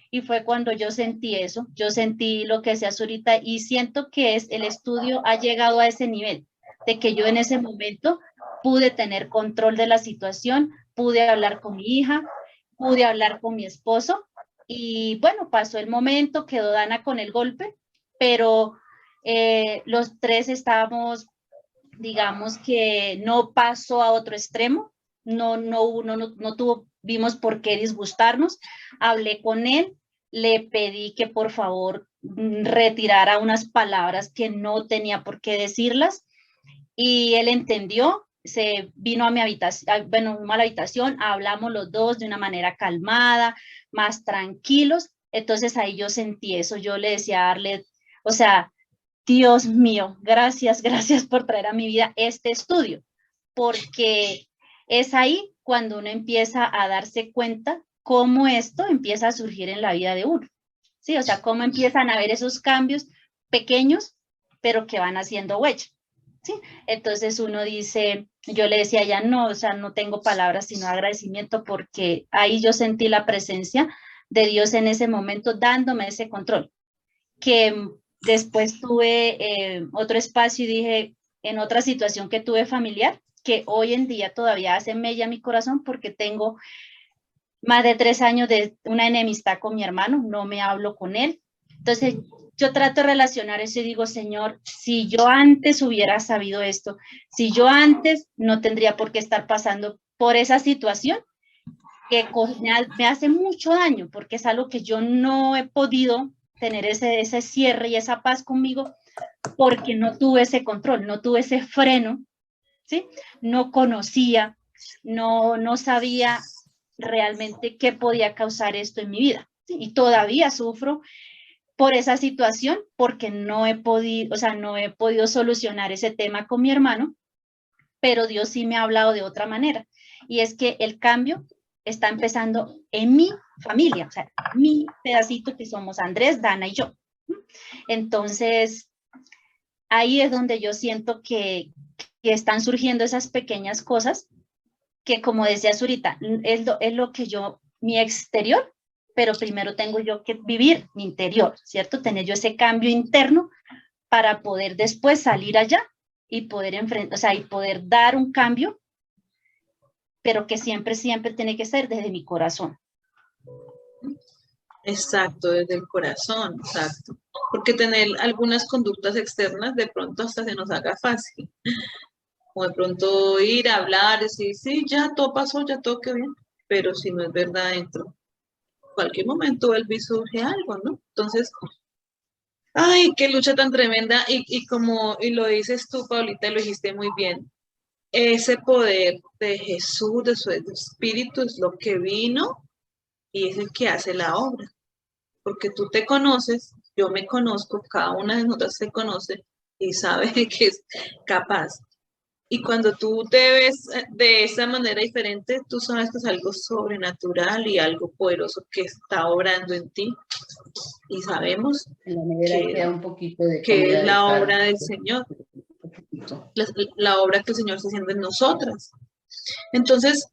Y fue cuando yo sentí eso, yo sentí lo que decía Zurita, y siento que el estudio ha llegado a ese nivel, de que yo en ese momento pude tener control de la situación, pude hablar con mi hija, pude hablar con mi esposo y bueno, pasó el momento, quedó Dana con el golpe, pero los tres estábamos, digamos que no pasó a otro extremo, no tuvimos por qué disgustarnos. Hablé con él, le pedí que por favor retirara unas palabras que no tenía por qué decirlas y él entendió, se vino a mi habitación, bueno, a la habitación, hablamos los dos de una manera calmada, más tranquilos. Entonces ahí yo sentí eso, yo le decía a Arlet, o sea, Dios mío, gracias por traer a mi vida este estudio, porque es ahí cuando uno empieza a darse cuenta cómo esto empieza a surgir en la vida de uno, ¿sí? O sea, cómo empiezan a haber esos cambios pequeños, pero que van haciendo huella, ¿sí? Entonces uno dice, yo le decía ya no, o sea, no tengo palabras sino agradecimiento, porque ahí yo sentí la presencia de Dios en ese momento dándome ese control, que después tuve otro espacio y dije, en otra situación que tuve familiar, que hoy en día todavía hace mella mi corazón porque tengo más de 3 años de una enemistad con mi hermano, no me hablo con él. Entonces yo trato de relacionar eso y digo, Señor, si yo antes hubiera sabido esto, si yo antes no tendría por qué estar pasando por esa situación que me hace mucho daño, porque es algo que yo no he podido tener ese cierre y esa paz conmigo, porque no tuve ese control, no tuve ese freno, ¿sí? No conocía, no sabía realmente qué podía causar esto en mi vida, ¿sí? Y todavía sufro por esa situación, porque no he podido solucionar ese tema con mi hermano, pero Dios sí me ha hablado de otra manera, y es que el cambio está empezando en mi familia, o sea, mi pedacito que somos Andrés, Dana y yo. Entonces, ahí es donde yo siento que están surgiendo esas pequeñas cosas que, como decía Zurita, es lo que yo, mi exterior, pero primero tengo yo que vivir mi interior, ¿cierto? Tener yo ese cambio interno para poder después salir allá y poder enfrentar, o sea, y poder dar un cambio, pero que siempre tiene que ser desde mi corazón. Exacto, desde el corazón, exacto. Porque tener algunas conductas externas de pronto hasta se nos haga fácil. O de pronto ir a hablar, decir, sí, ya todo pasó, ya todo quedó bien. Pero si no es verdad dentro, en cualquier momento vuelve y surge algo, ¿no? Entonces, ay, qué lucha tan tremenda. Y lo dices tú, Paulita, lo dijiste muy bien. Ese poder de Jesús, de su Espíritu, es lo que vino y es el que hace la obra. Porque tú te conoces, yo me conozco, cada una de nosotras se conoce y sabe que es capaz. Y cuando tú te ves de esa manera diferente, tú sabes que es algo sobrenatural y algo poderoso que está obrando en ti. Y sabemos En la nevera que, queda un poquito de que comida es la de obra carne. del Señor, la obra que el Señor está haciendo en nosotras. Entonces,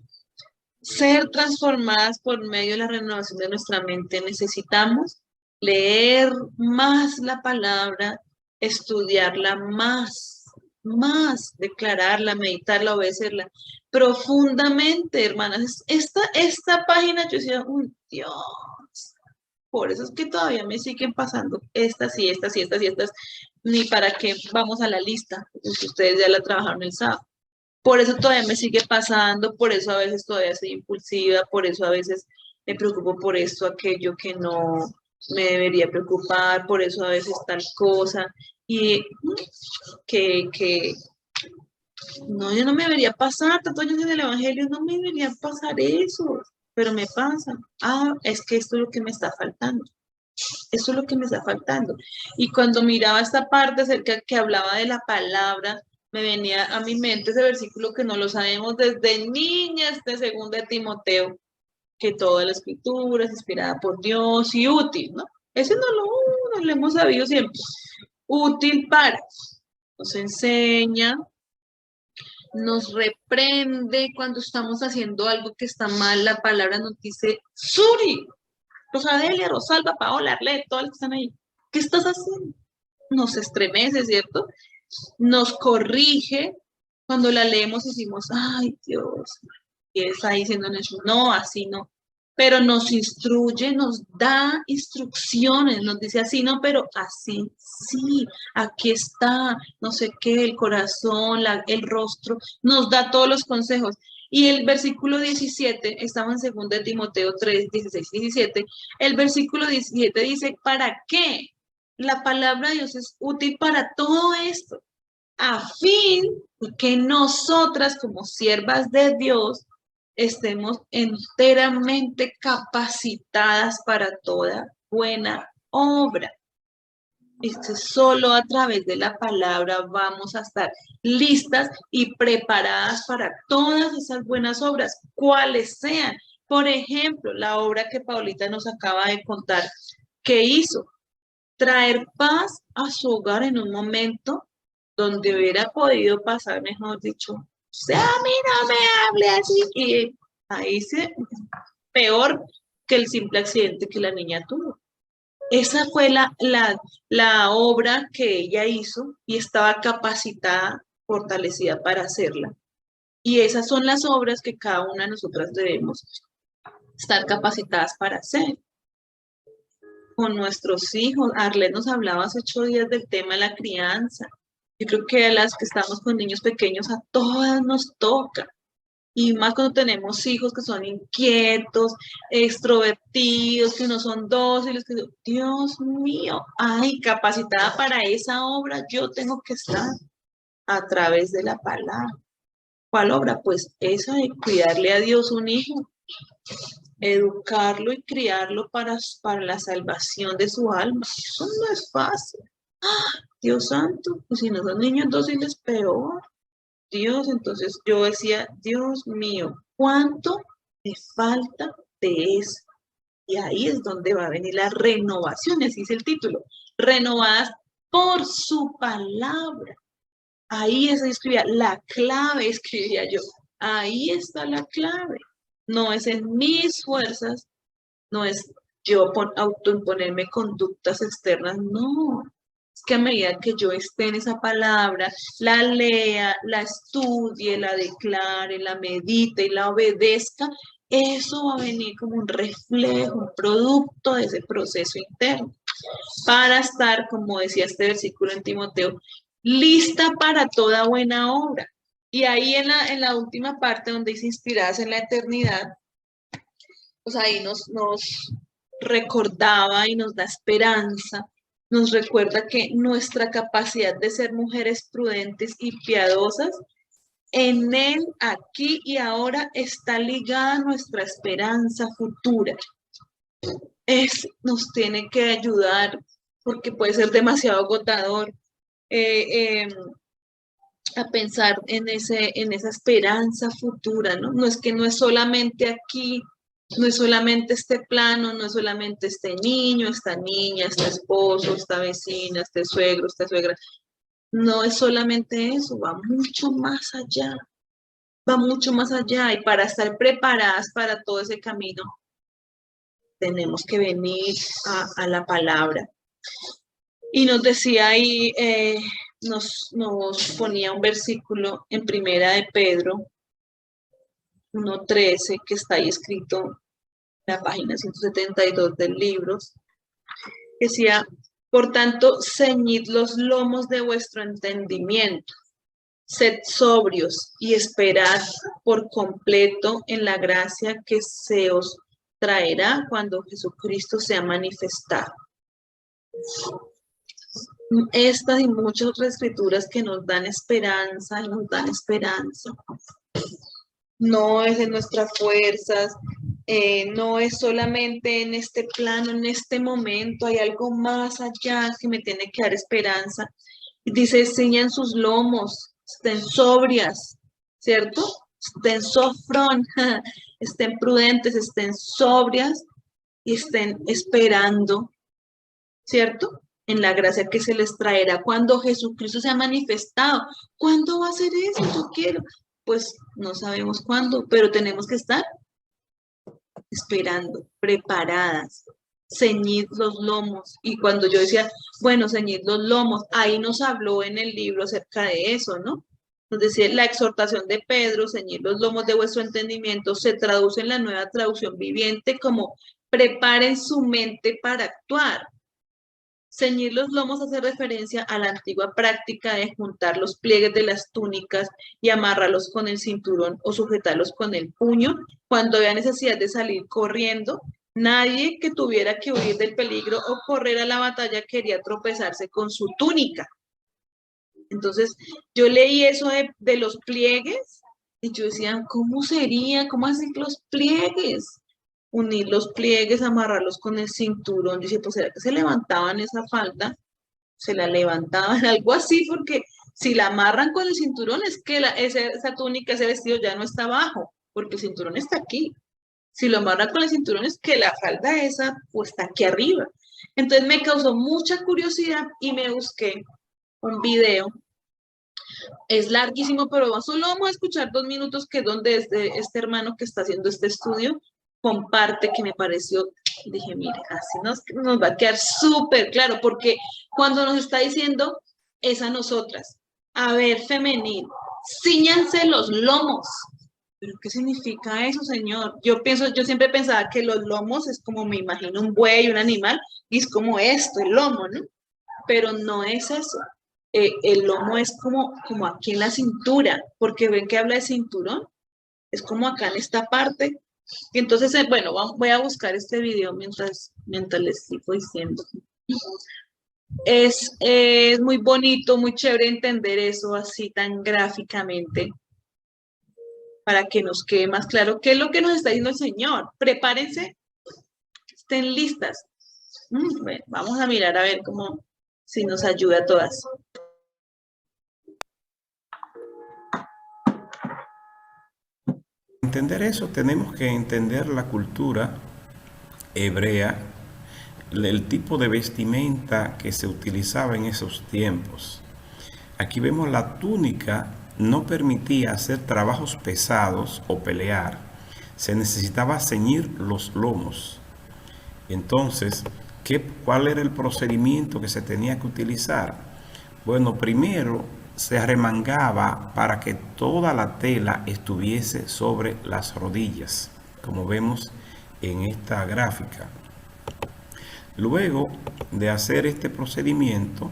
ser transformadas por medio de la renovación de nuestra mente, necesitamos leer más la palabra, estudiarla más, declararla, meditarla, obedecerla profundamente, hermanas. Esta página yo decía, uy, Dios, por eso es que todavía me siguen pasando estas y estas y estas y estas, ni para qué vamos a la lista, pues ustedes ya la trabajaron el sábado. Por eso todavía me sigue pasando, por eso a veces todavía soy impulsiva, por eso a veces me preocupo por esto, aquello que no me debería preocupar, por eso a veces tal cosa, y que no, yo no me debería pasar, tanto años en el Evangelio, no me debería pasar eso, pero me pasa. Ah, es que esto es lo que me está faltando. Eso es lo que me está faltando. Y cuando miraba esta parte acerca que hablaba de la palabra, me venía a mi mente ese versículo que no lo sabemos desde niñas de 2 de Timoteo, que toda la escritura es inspirada por Dios y útil, ¿no? Ese no lo hemos sabido siempre. Útil para, nos enseña, nos reprende cuando estamos haciendo algo que está mal. La palabra nos dice, Suri, Rosadelia, Rosalba, Paola, Arlet, todas las que están ahí, ¿qué estás haciendo? Nos estremece, ¿cierto? nos corrige. Cuando la leemos decimos, ay Dios, y es ahí diciendo, no, así no. Pero nos instruye, nos da instrucciones, nos dice así no, pero así sí, aquí está, no sé qué, el corazón, el rostro, nos da todos los consejos. Y el versículo 17, estamos en 2 Timoteo 3, 16, 17, el versículo 17 dice, ¿para qué? La palabra de Dios es útil para todo esto, a fin de que nosotras como siervas de Dios estemos enteramente capacitadas para toda buena obra. Solo a través de la palabra vamos a estar listas y preparadas para todas esas buenas obras, cuales sean. Por ejemplo, la obra que Paulita nos acaba de contar, que hizo traer paz a su hogar en un momento donde hubiera podido pasar, mejor dicho, o sea, a mí no me hable así, y ahí peor que el simple accidente que la niña tuvo. Esa fue la obra que ella hizo y estaba capacitada, fortalecida para hacerla. Y esas son las obras que cada una de nosotras debemos estar capacitadas para hacer. Con nuestros hijos, Arlet nos hablaba hace 8 días del tema de la crianza. Yo creo que a las que estamos con niños pequeños, a todas nos toca. Y más cuando tenemos hijos que son inquietos, extrovertidos, que no son dóciles, que Dios mío, ay, capacitada para esa obra, yo tengo que estar a través de la palabra. ¿Cuál obra? Pues esa de cuidarle a Dios un hijo, educarlo y criarlo para la salvación de su alma. Eso no es fácil. ¡Ah! Dios santo, pues si no son niños dóciles, peor. Dios, entonces yo decía, Dios mío, ¿cuánto me falta de eso? Y ahí es donde va a venir la renovación, así es el título, renovadas por su palabra. Ahí es escribía, la clave escribía yo, ahí está la clave. No es en mis fuerzas, no es yo autoimponerme conductas externas, no. Es que a medida que yo esté en esa palabra, la lea, la estudie, la declare, la medite y la obedezca, eso va a venir como un reflejo, un producto de ese proceso interno. Para estar, como decía este versículo en Timoteo, lista para toda buena obra. Y ahí en la última parte donde dice inspiradas en la eternidad, pues ahí nos recordaba y nos da esperanza, nos recuerda que nuestra capacidad de ser mujeres prudentes y piadosas, en Él, aquí y ahora, está ligada a nuestra esperanza futura. Nos tiene que ayudar, porque puede ser demasiado agotador, a pensar en esa esperanza futura, ¿no? No es que no es solamente aquí, no es solamente este plano, no es solamente este niño, esta niña, este esposo, esta vecina, este suegro, esta suegra. No es solamente eso, va mucho más allá. Va mucho más allá. Y para estar preparadas para todo ese camino, tenemos que venir a la palabra. Y nos decía ahí, nos ponía un versículo en Primera de Pedro 1:13, que está ahí escrito en la página 172 del libro. Decía, por tanto, ceñid los lomos de vuestro entendimiento, sed sobrios y esperad por completo en la gracia que se os traerá cuando Jesucristo sea manifestado. Estas y muchas otras escrituras que nos dan esperanza y nos dan esperanza. No es en nuestras fuerzas, no es solamente en este plano, en este momento, hay algo más allá que me tiene que dar esperanza. Dice, ciñan sus lomos, estén sobrias, ¿cierto? Estén sofrón, estén prudentes, estén sobrias y estén esperando, ¿cierto? En la gracia que se les traerá cuando Jesucristo se ha manifestado. ¿Cuándo va a ser eso? Yo quiero. Pues no sabemos cuándo, pero tenemos que estar esperando, preparadas, ceñid los lomos. Y cuando yo decía, bueno, ceñid los lomos, ahí nos habló en el libro acerca de eso, ¿no? Nos decía, la exhortación de Pedro, ceñid los lomos de vuestro entendimiento, se traduce en la nueva traducción viviente como preparen su mente para actuar. Ceñir los lomos hace referencia a la antigua práctica de juntar los pliegues de las túnicas y amarrarlos con el cinturón o sujetarlos con el puño cuando había necesidad de salir corriendo. Nadie que tuviera que huir del peligro o correr a la batalla quería tropezarse con su túnica. Entonces, yo leí eso de los pliegues y yo decía, ¿cómo sería? ¿Cómo hacen los pliegues? Unir los pliegues, amarrarlos con el cinturón. Dice, pues ¿será que se levantaban esa falda? Se la levantaban, algo así, porque si la amarran con el cinturón es que esa túnica, ese vestido ya no está abajo, porque el cinturón está aquí. Si lo amarran con el cinturón es que la falda esa pues está aquí arriba. Entonces me causó mucha curiosidad y me busqué un video. Es larguísimo, pero solo vamos a escuchar 2 minutos, que es donde este hermano que está haciendo este estudio comparte, que me pareció, dije, mire, así nos va a quedar súper claro, porque cuando nos está diciendo es a nosotras, a ver, femenil, cíñanse los lomos. ¿Pero qué significa eso, señor? Yo siempre pensaba que los lomos es como, me imagino, un buey, un animal, y es como esto, el lomo, ¿no? Pero no es eso. El lomo es como aquí en la cintura, porque ven que habla de cinturón, es como acá en esta parte. Y entonces, bueno, voy a buscar este video mientras les sigo diciendo. Es muy bonito, muy chévere entender eso así tan gráficamente, para que nos quede más claro qué es lo que nos está diciendo el Señor. Prepárense, estén listas. Bueno, vamos a mirar a ver si nos ayuda a todas. Entender eso, tenemos que entender la cultura hebrea, el tipo de vestimenta que se utilizaba en esos tiempos. Aquí vemos la túnica no permitía hacer trabajos pesados o pelear. Se necesitaba ceñir los lomos. Entonces, ¿cuál era el procedimiento que se tenía que utilizar? Bueno, primero se arremangaba para que toda la tela estuviese sobre las rodillas, como vemos en esta gráfica. Luego de hacer este procedimiento,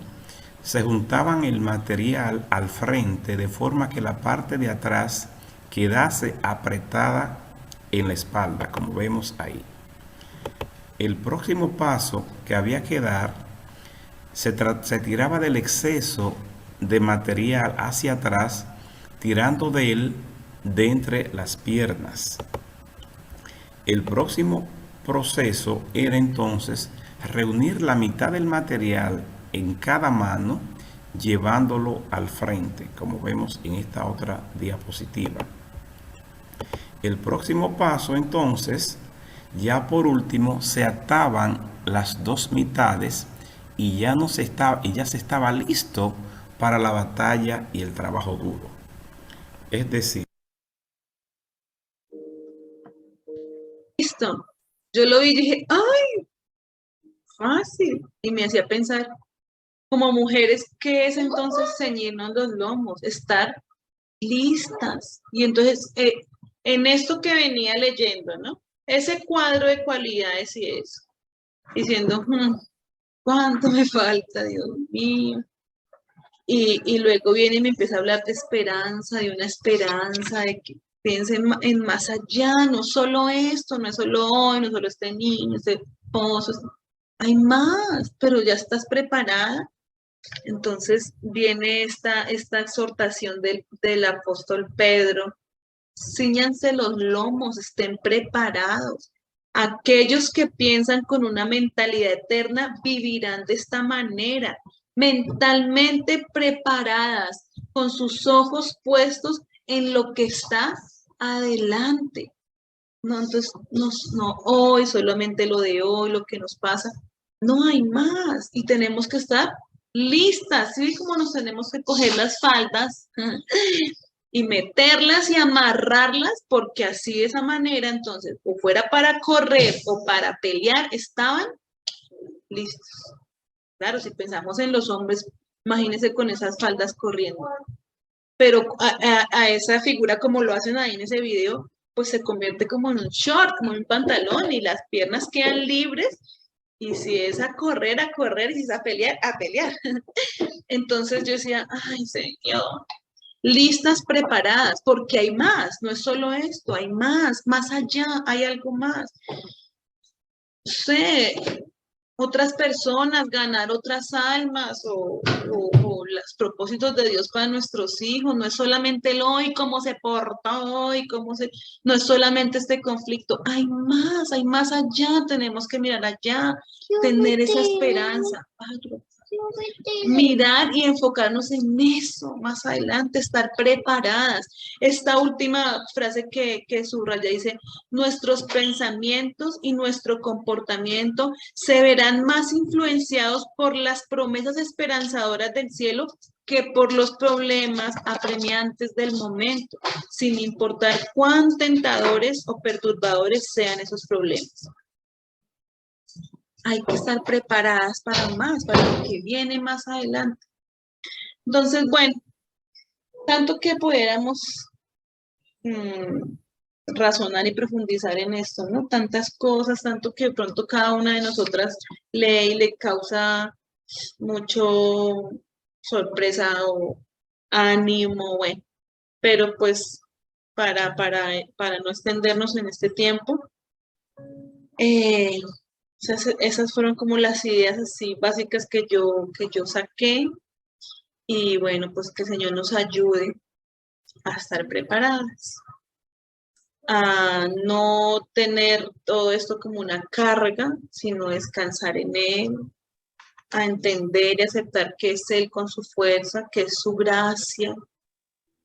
se juntaban el material al frente de forma que la parte de atrás quedase apretada en la espalda, como vemos ahí. El próximo paso que había que dar, se tiraba del exceso de material hacia atrás, tirando de él de entre las piernas. El próximo proceso era entonces reunir la mitad del material en cada mano, llevándolo al frente, como vemos en esta otra diapositiva. El próximo paso entonces, ya por último, se ataban las dos mitades y ya se estaba listo para la batalla y el trabajo duro. Es decir, listo. Yo lo vi y dije, ¡ay! Fácil. Y me hacía pensar, como mujeres, ¿qué es entonces ceñirnos los lomos? Estar listas. Y entonces, en esto que venía leyendo, ¿no? Ese cuadro de cualidades y eso, diciendo, ¿cuánto me falta, Dios mío? Y luego viene y me empieza a hablar de esperanza, de una esperanza, de que piensen en más allá, no solo esto, no es solo hoy, no solo este niño, este esposo, hay más, pero ya estás preparada. Entonces viene esta exhortación del apóstol Pedro: cíñanse los lomos, estén preparados. Aquellos que piensan con una mentalidad eterna vivirán de esta manera, mentalmente preparadas, con sus ojos puestos en lo que está adelante. No, entonces, no hoy, solamente lo de hoy, lo que nos pasa. No hay más y tenemos que estar listas, ¿sí? Como nos tenemos que coger las faldas y meterlas y amarrarlas, porque así de esa manera, entonces, o fuera para correr o para pelear, estaban listos. Claro, si pensamos en los hombres, imagínense con esas faldas corriendo. Pero a esa figura, como lo hacen ahí en ese video, pues se convierte como en un short, como en un pantalón, y las piernas quedan libres. Y si es a correr, y si es a pelear, a pelear. Entonces yo decía, ay, Señor, listas, preparadas, porque hay más, no es solo esto, hay más allá, hay algo más. No sé, otras personas, ganar otras almas o los propósitos de Dios para nuestros hijos. No es solamente el hoy, cómo se portó hoy, no es solamente este conflicto. Hay más allá, tenemos que mirar allá, tener esa esperanza. Mirar y enfocarnos en eso más adelante, estar preparadas. Esta última frase que subraya dice, nuestros pensamientos y nuestro comportamiento se verán más influenciados por las promesas esperanzadoras del cielo que por los problemas apremiantes del momento, sin importar cuán tentadores o perturbadores sean esos problemas. Hay que estar preparadas para lo que viene más adelante. Entonces, bueno, tanto que pudiéramos razonar y profundizar en esto, ¿no? Tantas cosas, tanto que de pronto cada una de nosotras lee y le causa mucho sorpresa o ánimo, bueno, pero pues para no extendernos en este tiempo, esas fueron como las ideas así básicas que yo saqué. Y bueno, pues que el Señor nos ayude a estar preparadas, a no tener todo esto como una carga, sino descansar en Él, a entender y aceptar que es Él con su fuerza, que es su gracia.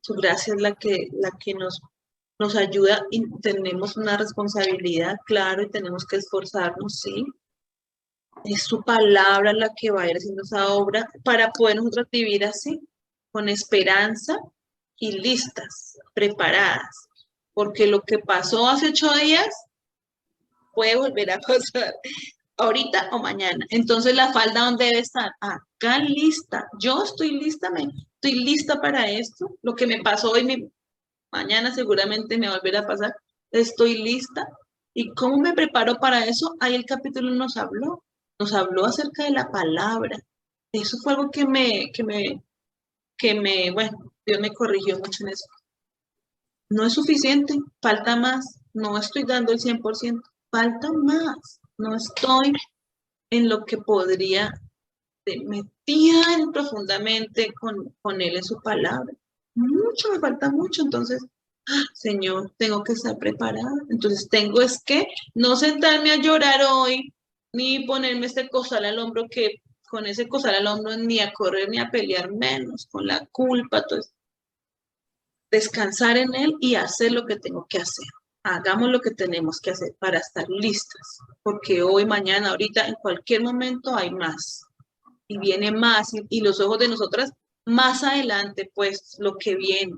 Su gracia es la que nos ayuda y tenemos una responsabilidad, claro, y tenemos que esforzarnos, sí. Es su palabra la que va a ir haciendo esa obra para poder nosotros vivir así, con esperanza y listas, preparadas. Porque lo que pasó hace 8 días puede volver a pasar ahorita o mañana. Entonces la falda, ¿dónde debe estar? Acá lista. Yo estoy lista, estoy lista para esto. Lo que me pasó hoy, mañana seguramente me volverá a pasar. Estoy lista. ¿Y cómo me preparo para eso? Ahí el capítulo nos habló acerca de la palabra. Eso fue algo que bueno, Dios me corrigió mucho en eso. No es suficiente, falta más. No estoy dando el 100%, falta más. No estoy en lo que podría metida profundamente con Él en su palabra. Mucho, me falta mucho. Entonces, Señor, tengo que estar preparada. Entonces, tengo es que no sentarme a llorar hoy, ni ponerme este costal al hombro, que con ese costal al hombro ni a correr ni a pelear menos, con la culpa. Entonces, descansar en Él y hacer lo que tengo que hacer. Hagamos lo que tenemos que hacer para estar listas, porque hoy, mañana, ahorita, en cualquier momento hay más. Y viene más, y los ojos de nosotras más adelante, pues, lo que viene,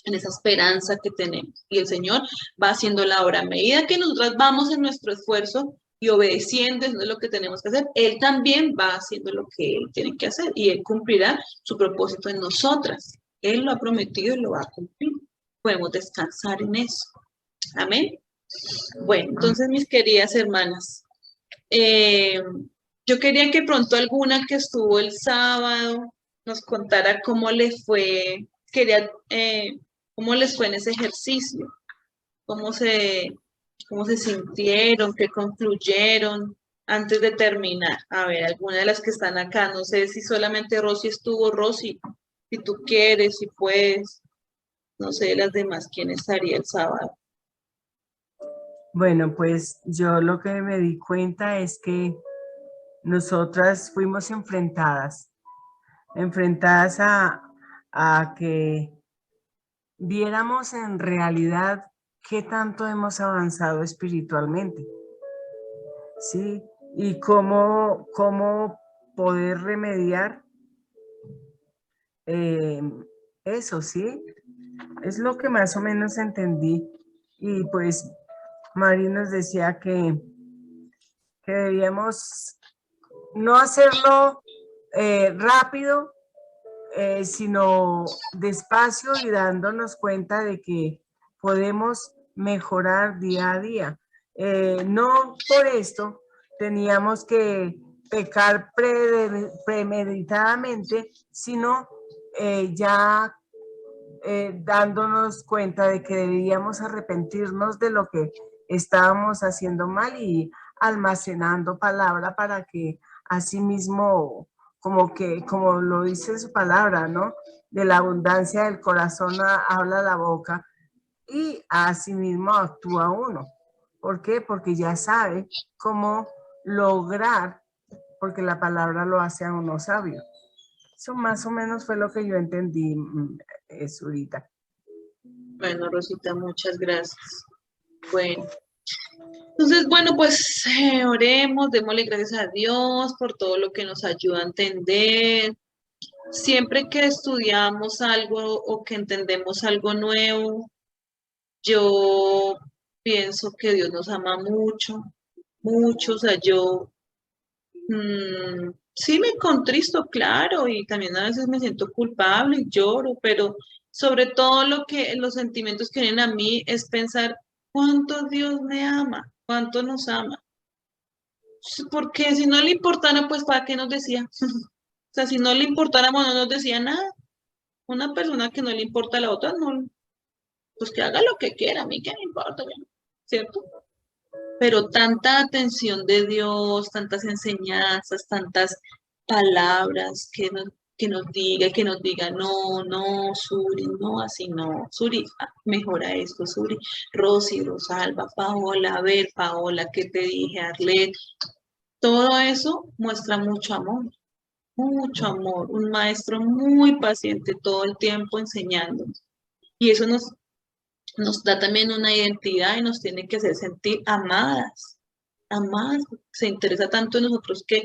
en esa esperanza que tenemos. Y el Señor va haciendo la obra. A medida que nosotras vamos en nuestro esfuerzo y obedeciendo, eso es lo que tenemos que hacer, Él también va haciendo lo que Él tiene que hacer, y Él cumplirá su propósito en nosotras. Él lo ha prometido y lo va a cumplir. Podemos descansar en eso. Amén. Bueno, entonces, mis queridas hermanas, yo quería que pronto alguna que estuvo el sábado nos contara cómo le fue, cómo les fue en ese ejercicio, cómo se sintieron, qué concluyeron antes de terminar. A ver, alguna de las que están acá, no sé si solamente Rosy estuvo. Rosy, si tú quieres, si puedes, no sé las demás quién estaría el sábado. Bueno, pues yo lo que me di cuenta es que nosotras fuimos enfrentadas a que viéramos en realidad qué tanto hemos avanzado espiritualmente, ¿sí? Y cómo poder remediar eso, ¿sí? Es lo que más o menos entendí. Y pues Mari nos decía que debíamos no hacerlo rápido, sino despacio y dándonos cuenta de que podemos mejorar día a día. No por esto teníamos que pecar premeditadamente, sino ya dándonos cuenta de que deberíamos arrepentirnos de lo que estábamos haciendo mal y almacenando palabra para que asimismo, como lo dice su palabra, ¿no? De la abundancia del corazón habla la boca y asimismo actúa uno. ¿Por qué? Porque ya sabe cómo lograr, porque la palabra lo hace a uno sabio. Eso más o menos fue lo que yo entendí, Zurita. Bueno, Rosita, muchas gracias. Bueno, entonces, bueno, pues oremos, démosle gracias a Dios por todo lo que nos ayuda a entender. Siempre que estudiamos algo o que entendemos algo nuevo, yo pienso que Dios nos ama mucho, mucho. O sea, yo sí me contristo, claro, y también a veces me siento culpable y lloro, pero sobre todo los sentimientos que vienen a mí es pensar cuánto Dios me ama, cuánto nos ama. Porque si no le importara, pues ¿para qué nos decía? O sea, si no le importáramos, no nos decía nada. Una persona que no le importa a la otra, no, pues que haga lo que quiera, a mí qué me importa, ¿cierto? Pero tanta atención de Dios, tantas enseñanzas, tantas palabras que nos diga, no, no, Suri, no, así no, Suri, mejora esto, Suri, Rosy, Rosalba, Paola, a ver, Paola, ¿qué te dije, Arlet? Todo eso muestra mucho amor, un maestro muy paciente todo el tiempo enseñándonos. Y eso nos da también una identidad y nos tiene que hacer sentir amadas, amadas. Se interesa tanto en nosotros que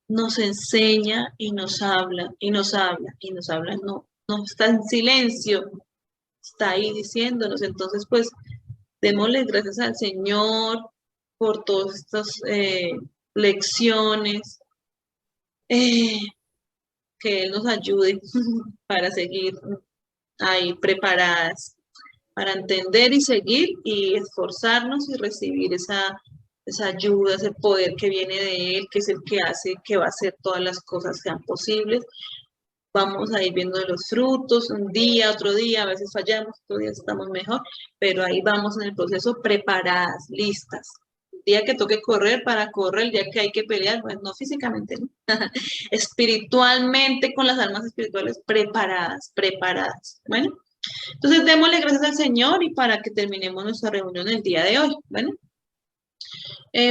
nos enseña y nos habla, y nos habla, y nos habla. No, no está en silencio, está ahí diciéndonos. Entonces, pues, démosle gracias al Señor por todas estas lecciones, que Él nos ayude para seguir ahí preparadas, para entender y seguir y esforzarnos y recibir esa ayuda, ese poder que viene de Él, que es el que hace que va a hacer todas las cosas sean posibles. Vamos a ir viendo los frutos, un día, otro día, a veces fallamos, otro día estamos mejor, pero ahí vamos en el proceso preparadas, listas. El día que toque correr, para correr, el día que hay que pelear, pues no físicamente, ¿no? Espiritualmente, con las almas espirituales preparadas, preparadas. Bueno, entonces démosle gracias al Señor y para que terminemos nuestra reunión el día de hoy. Bueno,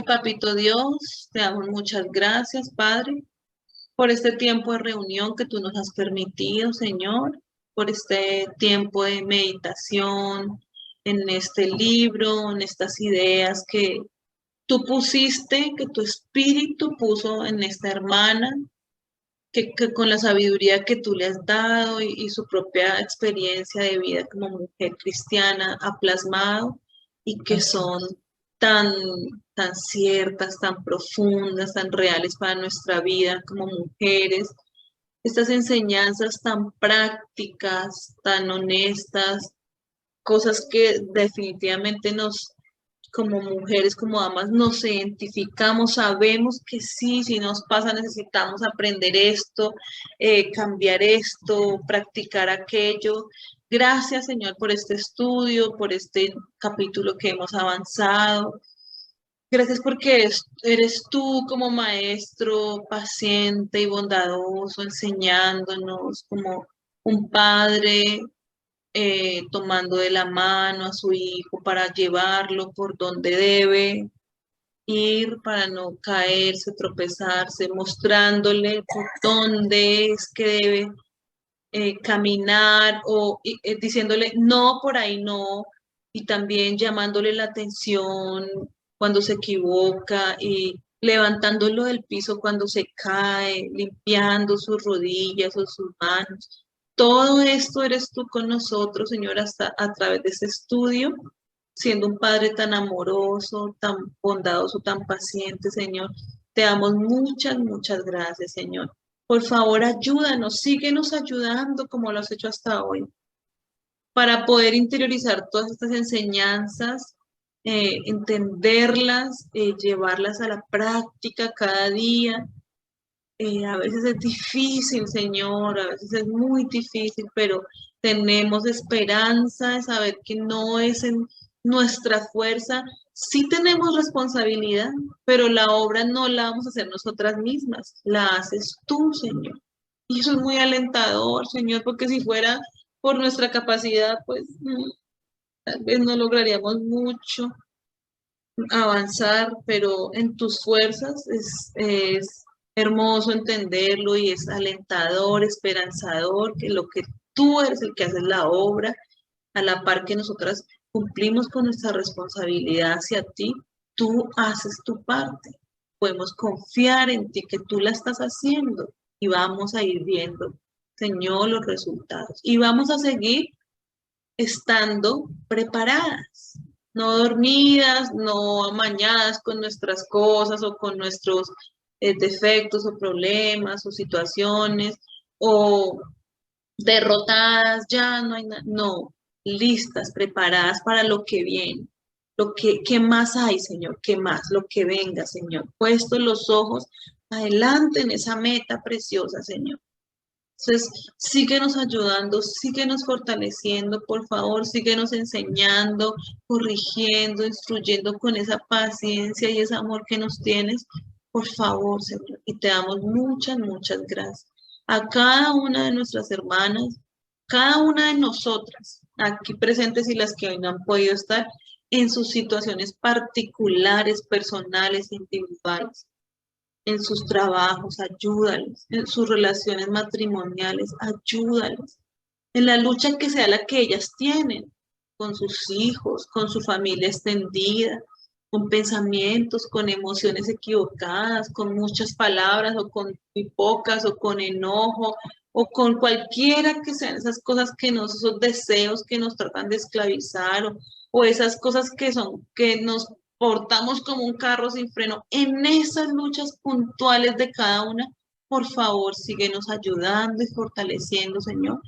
Papito Dios, te damos muchas gracias, Padre, por este tiempo de reunión que tú nos has permitido, Señor, por este tiempo de meditación en este libro, en estas ideas que tú pusiste, que tu espíritu puso en esta hermana, que con la sabiduría que tú le has dado y su propia experiencia de vida como mujer cristiana ha plasmado y que son tan ciertas, tan profundas, tan reales para nuestra vida como mujeres. Estas enseñanzas tan prácticas, tan honestas, cosas que definitivamente como mujeres, como damas, nos identificamos, sabemos que sí, si nos pasa necesitamos aprender esto, cambiar esto, practicar aquello. Gracias, Señor, por este estudio, por este capítulo que hemos avanzado. Gracias porque eres tú como maestro paciente y bondadoso, enseñándonos como un padre tomando de la mano a su hijo para llevarlo por donde debe ir, para no caerse, tropezarse, mostrándole por dónde es que debe caminar o diciéndole no, por ahí no, y también llamándole la atención cuando se equivoca y levantándolo del piso cuando se cae, limpiando sus rodillas o sus manos. Todo esto eres tú con nosotros, Señor, hasta a través de este estudio, siendo un Padre tan amoroso, tan bondadoso, tan paciente, Señor. Te damos muchas, muchas gracias, Señor. Por favor, ayúdanos, síguenos ayudando como lo has hecho hasta hoy, para poder interiorizar todas estas enseñanzas, entenderlas, llevarlas a la práctica cada día. A veces es difícil, Señor, a veces es muy difícil, pero tenemos esperanza de saber que no es en nuestra fuerza. Sí tenemos responsabilidad, pero la obra no la vamos a hacer nosotras mismas, la haces tú, Señor. Y eso es muy alentador, Señor, porque si fuera por nuestra capacidad, pues tal vez no lograríamos mucho avanzar, pero en tus fuerzas es hermoso entenderlo y es alentador, esperanzador, que lo que tú eres el que haces la obra, a la par que nosotras cumplimos con nuestra responsabilidad hacia ti, tú haces tu parte. Podemos confiar en ti, que tú la estás haciendo y vamos a ir viendo, Señor, los resultados. Y vamos a seguir estando preparadas, no dormidas, no amañadas con nuestras cosas o con nuestros defectos o problemas o situaciones o derrotadas, ya no hay nada, no, listas, preparadas para lo que viene. ¿Qué más hay, Señor? ¿Qué más? Lo que venga, Señor. Puestos los ojos adelante en esa meta preciosa, Señor. Entonces, síguenos ayudando, síguenos fortaleciendo, por favor, síguenos enseñando, corrigiendo, instruyendo con esa paciencia y ese amor que nos tienes, por favor, Señor. Y te damos muchas, muchas gracias. A cada una de nuestras hermanas, cada una de nosotras, aquí presentes y las que hoy no han podido estar, en sus situaciones particulares, personales, individuales, en sus trabajos, ayúdales, en sus relaciones matrimoniales, ayúdales, en la lucha que sea la que ellas tienen, con sus hijos, con su familia extendida, con pensamientos, con emociones equivocadas, con muchas palabras o con muy pocas o con enojo o con cualquiera que sean esas cosas esos deseos que nos tratan de esclavizar o esas cosas que nos portamos como un carro sin freno. En esas luchas puntuales de cada una, por favor, síguenos ayudando y fortaleciendo, Señor,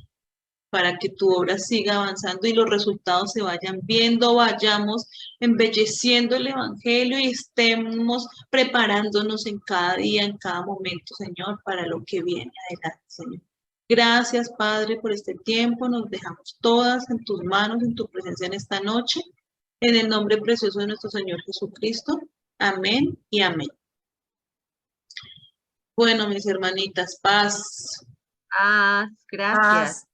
para que tu obra siga avanzando y los resultados se vayan viendo, vayamos embelleciendo el Evangelio y estemos preparándonos en cada día, en cada momento, Señor, para lo que viene adelante, Señor. Gracias, Padre, por este tiempo. Nos dejamos todas en tus manos, en tu presencia en esta noche. En el nombre precioso de nuestro Señor Jesucristo. Amén y amén. Bueno, mis hermanitas, paz. Gracias. Paz.